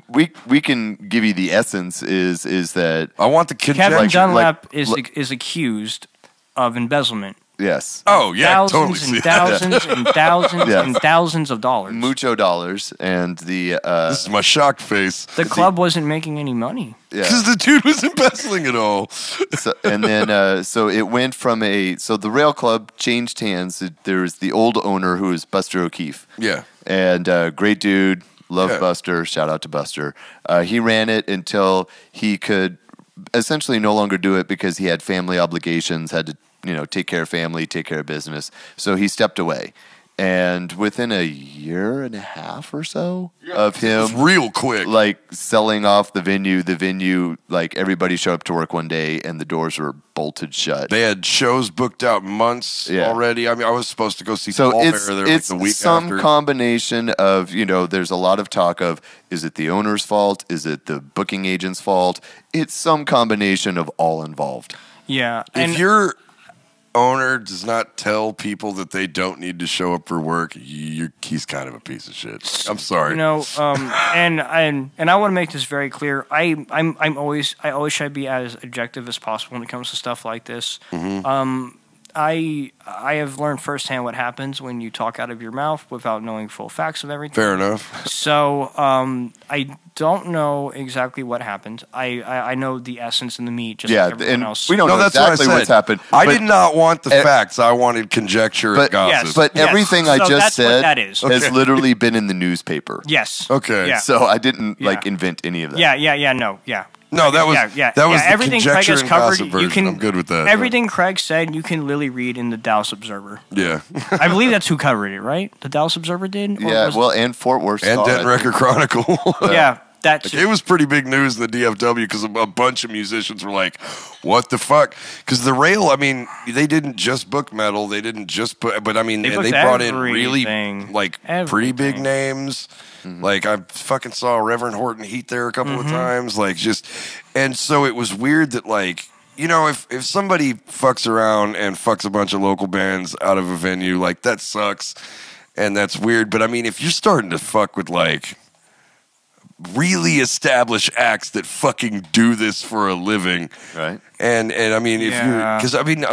We can give you the essence. Is that I want the conjecture. Kevin Dunlap is accused of embezzlement. Yes. Oh yeah, thousands totally. and See thousands that. and thousands and thousands of dollars. Mucho dollars, and the This is my shocked face. The club wasn't making any money. Because the dude was embezzling it all. So, and then so it went from the Rail Club changed hands. There was the old owner who was Buster O'Keefe. Yeah. And great dude, love Buster. Shout out to Buster. He ran it until he could essentially no longer do it because he had family obligations, had to take care of family, take care of business. So he stepped away. And within a year and a half or so of him real quick, like selling off the venue, like everybody showed up to work one day and the doors were bolted shut. They had shows booked out months already. I mean, I was supposed to go see Paul Bear there like the week some after. Combination of, there's a lot of talk of, is it the owner's fault? Is it the booking agent's fault? It's some combination of all involved. Yeah. If your owner does not tell people that they don't need to show up for work, he's kind of a piece of shit. I'm sorry. And I want to make this very clear. I always try to be as objective as possible when it comes to stuff like this. Mm-hmm. I have learned firsthand what happens when you talk out of your mouth without knowing full facts of everything. Fair enough. So I don't know exactly what happened. I know the essence and the meat, just like everyone and else. we don't know that's what I exactly said. what's happened. I but- did not want the facts. I wanted conjecture and gossip. yes. But Yes. everything I So just that's what said that is. has literally been in the newspaper. Yes. Okay. Yeah. So I didn't like Yeah. invent any of that. No, that was that was the everything Craig conjecture has and covered. gossip You version. can I'm good with that. Everything Craig said, you can literally read in the Dallas Observer. Yeah. I believe that's who covered it, right? The Dallas Observer did. Or Yeah, was- well, and Fort Worth And Star, Denton I think. Record Chronicle. yeah, that's It was pretty big news in the DFW because a bunch of musicians were like, "What the fuck?" Because the Rail, I mean, they didn't just book metal, they didn't just put, but I mean, They and they booked brought in really everything. like pretty big Everything. names. Like I fucking saw Reverend Horton Heat there a couple of times. Like just, and so it was weird that like. You know, if somebody fucks around and fucks a bunch of local bands out of a venue, like that sucks, and that's weird. But I mean, if you're starting to fuck with like really established acts that fucking do this for a living, Right. and I mean, if you Yeah. because I mean,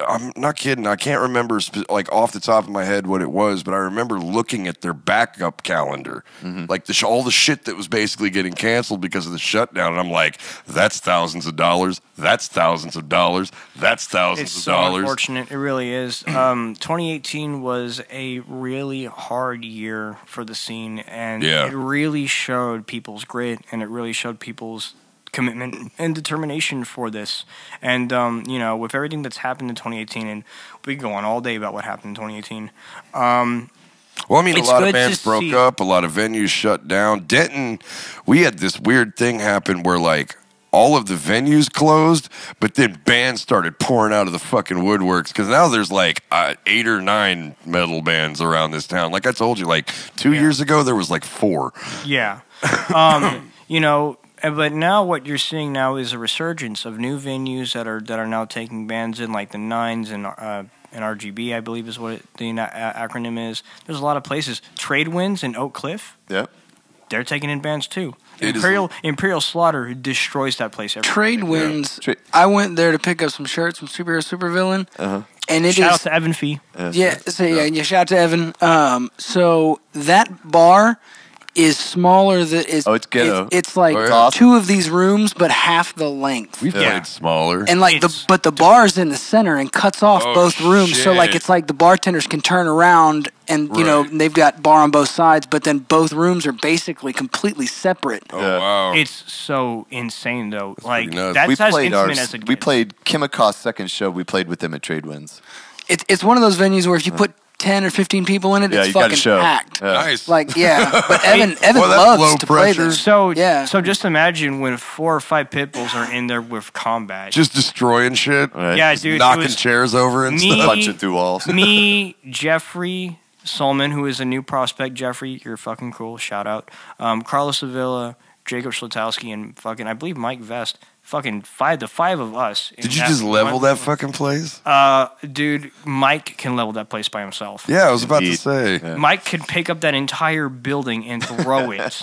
I'm not kidding. I can't remember like off the top of my head what it was, but I remember looking at their backup calendar, like all the shit that was basically getting canceled because of the shutdown, and I'm like, that's thousands of dollars. That's thousands of dollars. That's thousands It's of so dollars. unfortunate. It really is. 2018 was a really hard year for the scene, and Yeah. it really showed people's grit, and it really showed people's commitment and determination for this. And you know, with everything that's happened in 2018, and we can go on all day about what happened in 2018. Well, I mean, a It's lot of good bands to broke see- up, a lot of venues shut down. Denton, we had this weird thing happen where, like, all of the venues closed, but then bands started pouring out of the fucking woodworks because now there's like 8 or 9 metal bands around this town. Like I told you, like 2 years ago, there was like 4. Yeah. You know, but now what you're seeing now is a resurgence of new venues that are now taking bands in, like the Nines and RGB, I believe is what the acronym is. There's a lot of places. Trade Winds in Oak Cliff, Yep. they're taking in bands too. It is- Imperial Slaughter destroys that place every Trade Winds. Tra- I went there to pick up some shirts from Superhero Supervillain, and it Shout out is to Evan Fee. yeah. So yeah, shout out to Evan. So that bar is smaller than it's. Oh, it's ghetto. It's like Oh, yeah. 2 of these rooms, but half the length. We've Yeah. played smaller. And like but the bar's in the center and cuts off Oh, both rooms, so like shit. it's like the bartenders can turn around and you know Right. they've got bar on both sides, but then both rooms are basically completely separate. oh, Yeah. wow. It's so insane though. Like pretty nuts. that's We as played intimate as it we gets. played Kimiko's second show. We played with them at Trade Winds. It's one of those venues where if you put 10 or 15 people in it, Yeah, it's you got a fucking show. packed. Yeah. Nice. Like yeah, but Evan Well, that's loves low to play pressure. this. So Yeah. So just imagine when 4 or 5 Pitbulls are in there with combat. just destroying shit. Right. yeah, dude. it knocking was chairs over and me- stuff. Punching through walls. me, Jeffrey Solman, who is a new prospect. Jeffrey, you're fucking cool. Shout out. Carlos Sevilla, Jacob Schlatowski, and fucking I believe Mike Vest. Fucking the five of us. in Did you just level one- that fucking place? Dude, Mike can level that place by himself. Yeah, I was about to Indeed. say. Yeah. Mike could pick up that entire building and throw it.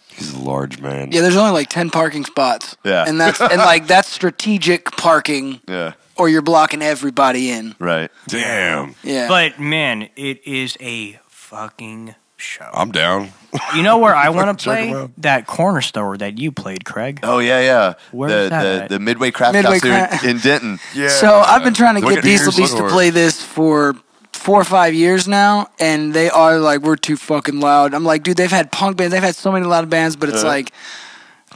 He's a large man. Yeah, there's only like 10 parking spots. Yeah. And that's strategic parking Yeah. or you're blocking everybody in. Right. Damn. Yeah. But man, it is a fucking show. I'm down. You know where I want to Check 'em play? out. That corner store that you played, Craig. Oh yeah. Where's that at? the Midway Craft Midway House here Craft- in Denton. Yeah. So I've been trying to Look get at the Diesel Beast to store. play this for 4 or 5 years now, and they are like, we're too fucking loud. I'm like, dude, they've had punk bands, they've had so many loud bands, but it's like,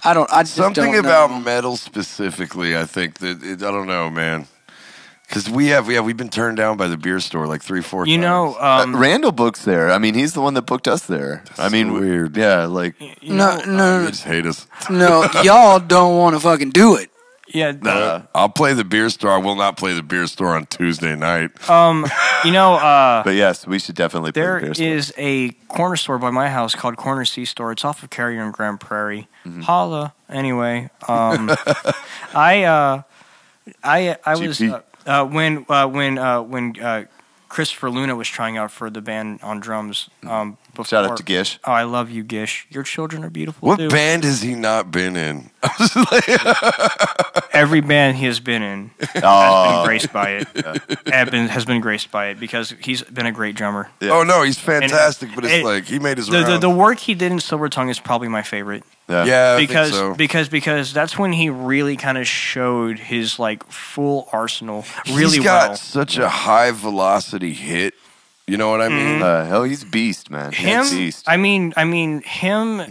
I just Something don't about know. metal specifically, I think that I don't know, man. Because we've been turned down by the beer store like 3-4 You times. know, Randall books there. I mean, he's the one that booked us there. I mean, so weird. Yeah, like you know, They just hate us. No, y'all don't want to fucking do it. yeah. I'll play the beer store. I will not play the beer store on Tuesday night. You know, but yes, we should definitely play there the beer store. is a corner store by my house called Corner C Store. It's off of Carrier and Grand Prairie. Holla. Anyway, I was when Christopher Luna was trying out for the band on drums. before. Shout out to Gish. Oh, I love you, Gish. Your children are beautiful What too. band has he not been in? Every band he has been in has been graced by it. Has been graced by it because he's been a great drummer. Yeah. Oh no, he's fantastic, but it's like he made his the work he did in Silver Tongue is probably my favorite. Yeah, because I think so. because that's when he really kind of showed his like full arsenal really He's got well. such a high velocity hit. You know what I mean? Hell, he's beast, man. Him, He's beast. I mean him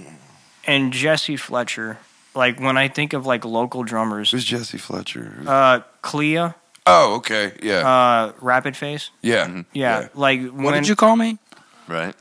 and Jesse Fletcher. Like when I think of like local drummers, Who's Jesse Fletcher? Clea, Oh, okay, yeah, Rapid Face, yeah, yeah. Like What did you call me? Right.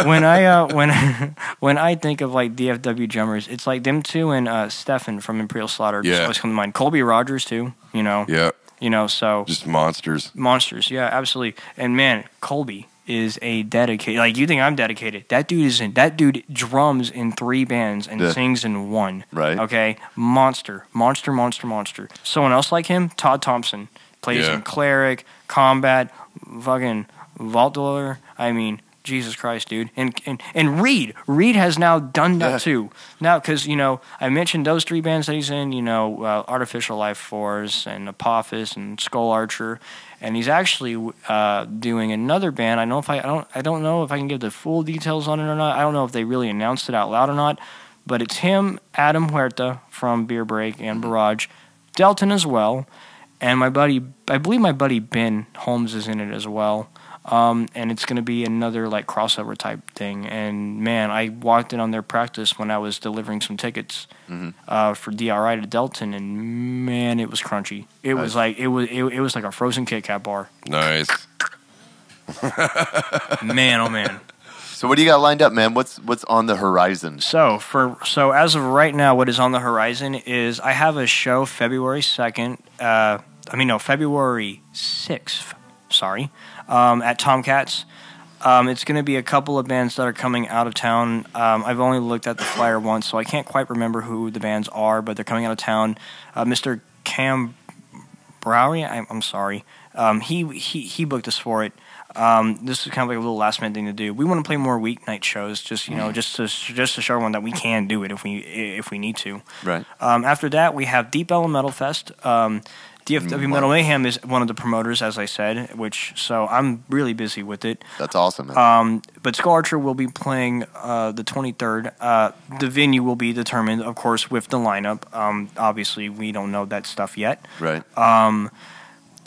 when I think of like DFW drummers, it's like them two and Stefan from Imperial Slaughter. Just always come to mind. Colby Rogers too. You know. Yeah. You know. So Just monsters. monsters. Yeah, absolutely. And man, Colby is a dedicated. Like you think I'm dedicated? That dude drums in 3 bands and sings in 1. Right. Okay. Monster. Someone else like him, Todd Thompson, plays in Cleric, Combat, fucking Vault Dweller. I mean, Jesus Christ, dude. And Reed has now done that too. Now, because, you know, I mentioned those 3 bands that he's in, you know, Artificial Life Force and Apophis and Skull Archer. And he's actually doing another band. I don't know if I can give the full details on it or not. I don't know if they really announced it out loud or not. But it's him, Adam Huerta from Beer Break and Barrage, Delton as well, and I believe my buddy Ben Holmes is in it as well. And it's going to be another like crossover type thing. And man, I walked in on their practice when I was delivering some tickets for DRI to Delton, and man, it was crunchy. It was like it was like a frozen Kit Kat bar. Nice. Man, oh man. So what do you got lined up, man? What's on the horizon? So as of right now, what is on the horizon is I have a show February 2nd. February 6th. Sorry. At Tomcats. It's going to be a couple of bands that are coming out of town. I've only looked at the flyer once, so I can't quite remember who the bands are, but they're coming out of town. Mr. Cam Prairie, I'm sorry. He booked us for it. This is kind of like a little last minute thing to do. We want to play more weeknight shows, just to show everyone that we can do it if we need to. Right. After that, we have Deep Elemental Fest. DFW Metal Mayhem is one of the promoters, as I said, so I'm really busy with it. That's awesome, man. But Skull Archer will be playing the 23rd. The venue will be determined, of course, with the lineup. Obviously, we don't know that stuff yet. Right.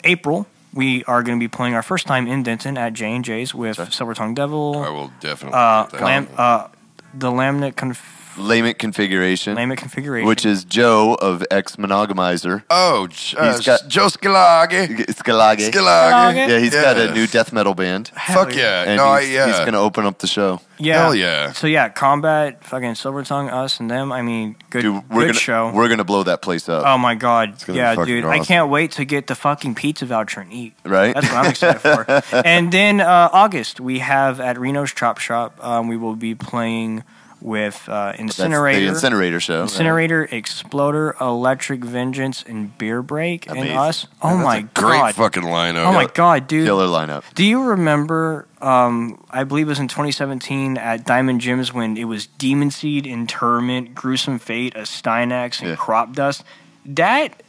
April, we are going to be playing our first time in Denton at J&J's with Silver Tongue Devil. I will definitely get that. The Lamech Configuration. Which is Joe of Ex-Monogamizer. Oh, He's got Joe Scalagi. Scalagi. Yeah, he's got a new death metal band. Fuck yeah. And he's going to open up the show. Yeah. Hell yeah. So yeah, Combat, fucking Silver Tongue, us and them. I mean, good show. We're going to blow that place up. Oh my God. Yeah, dude. awesome. I can't wait to get the fucking pizza voucher and eat. Right? That's what I'm excited for. And then August, we have at Reno's Chop Shop, we will be playing with Incinerator. That's the Incinerator show. Incinerator, Exploder, Electric Vengeance, and Beer Break, Amazing. and us. Oh That's my a God. great fucking lineup. Oh my God, dude. Killer lineup. Do you remember, I believe it was in 2017 at Diamond Gyms when it was Demon Seed, Interment, Gruesome Fate, a Stynax, and Crop Dust? That,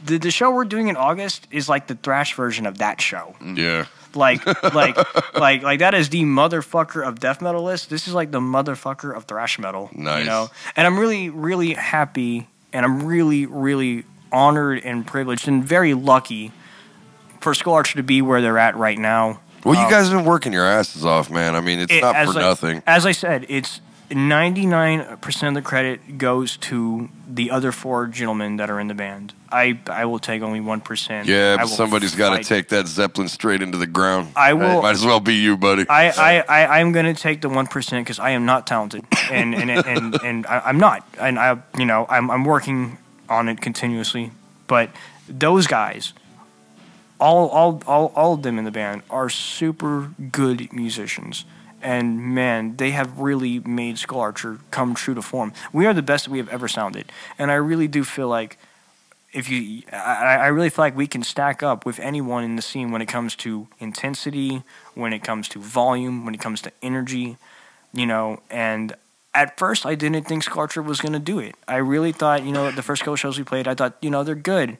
the show we're doing in August is like the thrash version of that show. Yeah. Like that is the motherfucker of death metal list. This is like the motherfucker of thrash metal. Nice. You know? And I'm really, really happy, and I'm really, really honored and privileged and very lucky for Skull Archer to be where they're at right now. Well, you guys have been working your asses off, man. I mean, it's not for nothing. As I said, it's 99% of the credit goes to the other 4 gentlemen that are in the band. I will take only 1%. Yeah, but somebody's got to take that Zeppelin straight into the ground. I will. Might as well be you, buddy. I'm going to take the 1% because I am not talented, and I'm not, and I'm working on it continuously. But those guys, all of them in the band are super good musicians. And man, they have really made Skull Archer come true to form. We are the best we have ever sounded, and I really do feel like I really feel like we can stack up with anyone in the scene when it comes to intensity, when it comes to volume, when it comes to energy, and at first I didn't think Skull Archer was going to do it. I really thought, the first couple shows we played, I thought, they're good,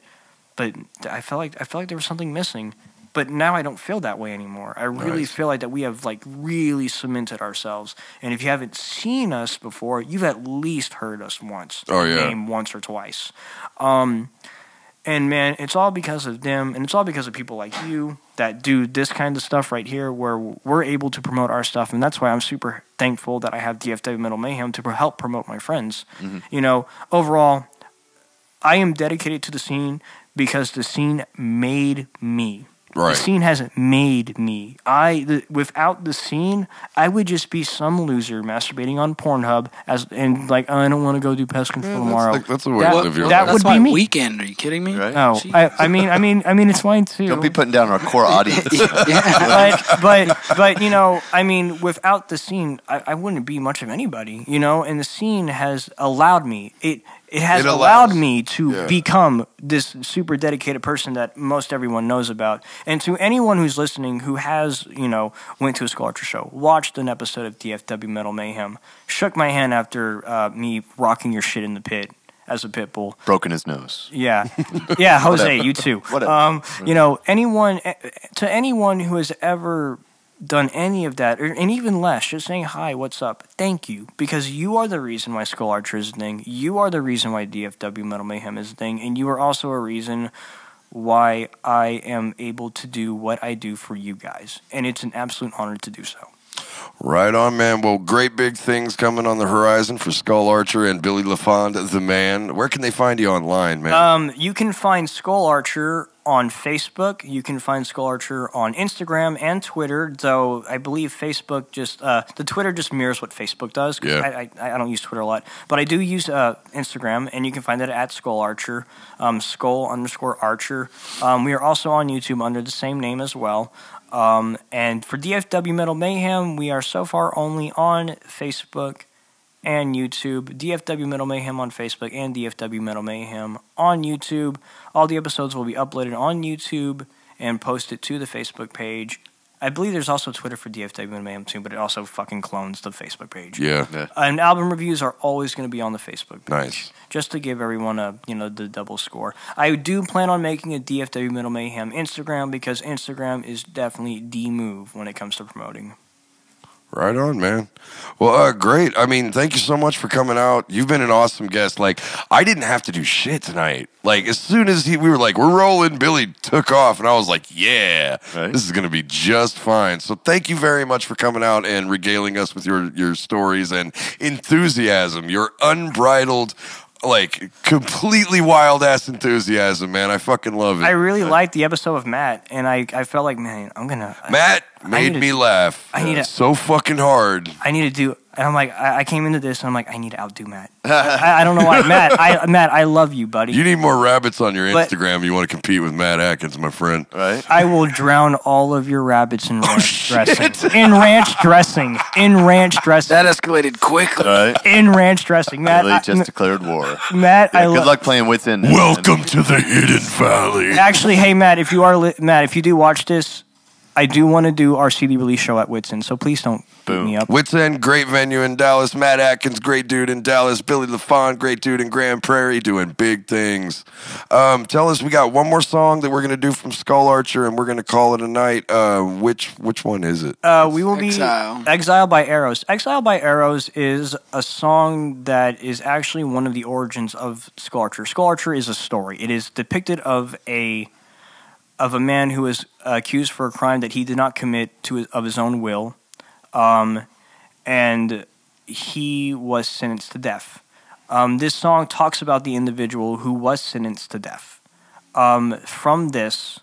but I felt like there was something missing. But now I don't feel that way anymore. I really feel like that we have really cemented ourselves. And if you haven't seen us before, you've at least heard us once. Oh, yeah. Name once or twice. And man, it's all because of them, and it's all because of people like you that do this kind of stuff right here where we're able to promote our stuff. And that's why I'm super thankful that I have DFW Metal Mayhem to help promote my friends. Mm-hmm. Overall, I am dedicated to the scene because the scene made me. Right. The scene hasn't made me. Without the scene, I would just be some loser masturbating on Pornhub I don't want to go do pest control tomorrow. That's the way to live your life. That That's would be my me. weekend. Are you kidding me? Right? Oh, I mean, it's fine too. Don't be putting down our core audience. but without the scene, I wouldn't be much of anybody, and the scene has allowed me. It has allowed me to become this super dedicated person that most everyone knows about. And to anyone who's listening who has, went to a Skull Archer show, watched an episode of DFW Metal Mayhem, shook my hand after me rocking your shit in the pit as a pit bull. Broken his nose. Yeah. Yeah, Jose, you too. Whatever. Anyone who has ever done any of that, and even less, just saying hi, what's up, thank you, because you are the reason why Skull Archer is a thing, you are the reason why DFW Metal Mayhem is a thing, and you are also a reason why I am able to do what I do for you guys, and it's an absolute honor to do so. Right on, man. Well, great big things coming on the horizon for Skull Archer and Billy LaFond, the man. Where can they find you online, man? You can find Skull Archer on Facebook. You can find Skull Archer on Instagram and Twitter, though I believe Facebook the Twitter just mirrors what Facebook does. Yeah. I don't use Twitter a lot, but I do use Instagram, and you can find that at Skull Archer, Skull_Archer. We are also on YouTube under the same name as well. And for DFW Metal Mayhem, we are so far only on Facebook and YouTube. DFW Metal Mayhem on Facebook and DFW Metal Mayhem on YouTube. All the episodes will be uploaded on YouTube and posted to the Facebook page. I believe there's also Twitter for DFW Metal Mayhem too, but it also fucking clones the Facebook page. Yeah. And album reviews are always going to be on the Facebook page. Nice. Just to give everyone the double score. I do plan on making a DFW Metal Mayhem Instagram because Instagram is definitely the move when it comes to promoting. Right on, man. Well, great. I mean, thank you so much for coming out. You've been an awesome guest. I didn't have to do shit tonight. As soon as we were we're rolling, Billy took off, and I was like, yeah, right. This is going to be just fine. So thank you very much for coming out and regaling us with your stories and enthusiasm, your unbridled, completely wild-ass enthusiasm, man. I fucking love it. I really liked the episode of Matt, and I felt like, man, Matt made me laugh so fucking hard. I need to do... And I'm like, I came into this, and I'm like, I need to outdo Matt. I don't know why. Matt, I love you, buddy. You need more rabbits on your Instagram. You want to compete with Matt Atkins, my friend. Right? I will drown all of your rabbits in ranch dressing. In ranch dressing. That escalated quickly. Right? In ranch dressing. Matt, Billy just declared war. Matt, Good luck playing Within. Welcome to the Hidden Valley. Actually, hey, Matt, if you do watch this, I do want to do our CD release show at Whitson, so please don't boot me up. Whitson, great venue in Dallas. Matt Atkins, great dude in Dallas. Billy LaFond, great dude in Grand Prairie, doing big things. Tell us, we got one more song that we're going to do from Skull Archer, and we're going to call it a night. Which one is it? We will be Exile by Arrows. Exile by Arrows is a song that is actually one of the origins of Skull Archer. Skull Archer is a story. It is depicted of a man who was accused for a crime that he did not commit of his own will, and he was sentenced to death. This song talks about the individual who was sentenced to death. From this,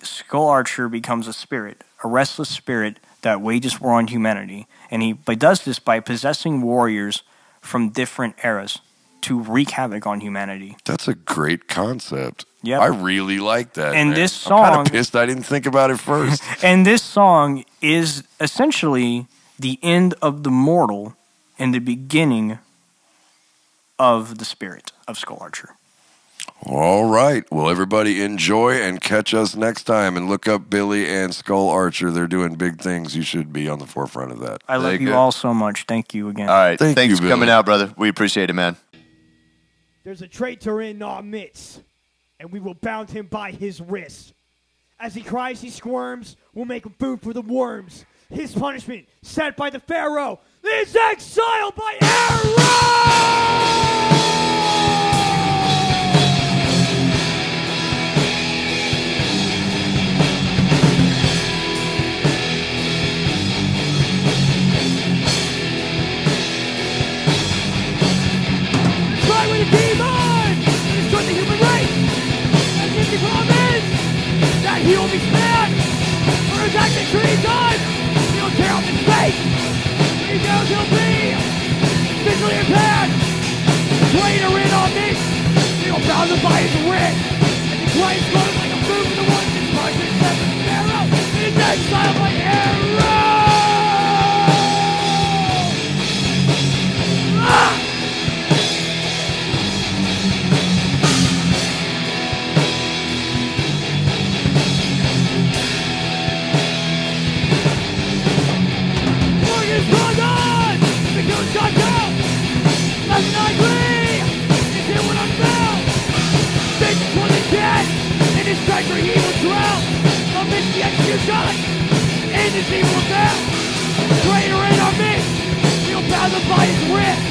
Skull Archer becomes a spirit, a restless spirit that wages war on humanity, and he does this by possessing warriors from different eras to wreak havoc on humanity. That's a great concept. Yep. I really like that. And man. this song, I'm kind of pissed I didn't think about it first. And this song is essentially the end of the mortal and the beginning of the spirit of Skull Archer. All right. Well, everybody enjoy and catch us next time. And look up Billy and Skull Archer. They're doing big things. You should be on the forefront of that. I love you all so much. Thank you again. All right. Thanks Thanks for you, coming Billy. out, brother. We appreciate it, man. There's a traitor in our midst, and we will bound him by his wrist. As he cries, he squirms, we'll make him food for the worms. His punishment, set by the Pharaoh, is exile by arrow! Try with a demon! Destroy the human race! And give the promise that he will be spared! For his acting treason! He'll tear up his face! He knows he'll be physically impaired! Traitor in our midst! He'll bound him by his wrist! And the Christ goes like a food for the ones that charge his seven Pharaoh! Is exiled by arrow! Ah! Treasure he will drown amidst the execution in his evil death. Traitor in our midst, he'll bound him by his wrist.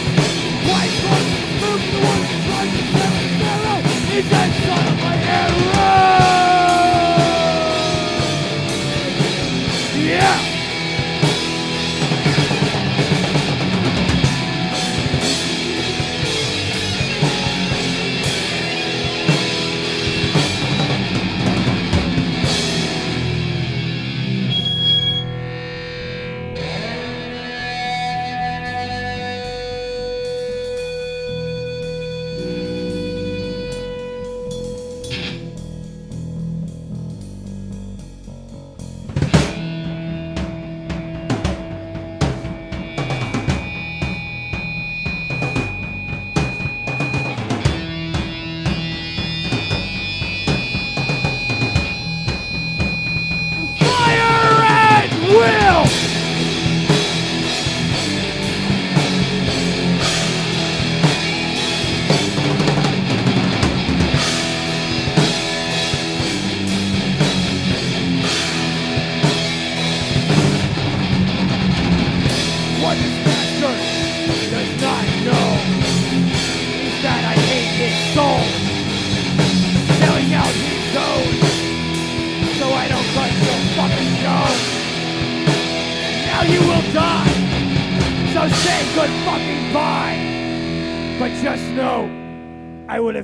Christ goes to move the one who tries to sell his Pharaoh. He's exiled by arrow. Yeah.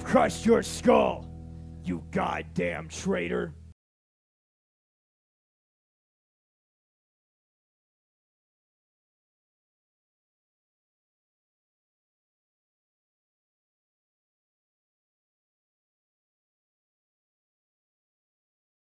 Crushed your skull, you goddamn traitor.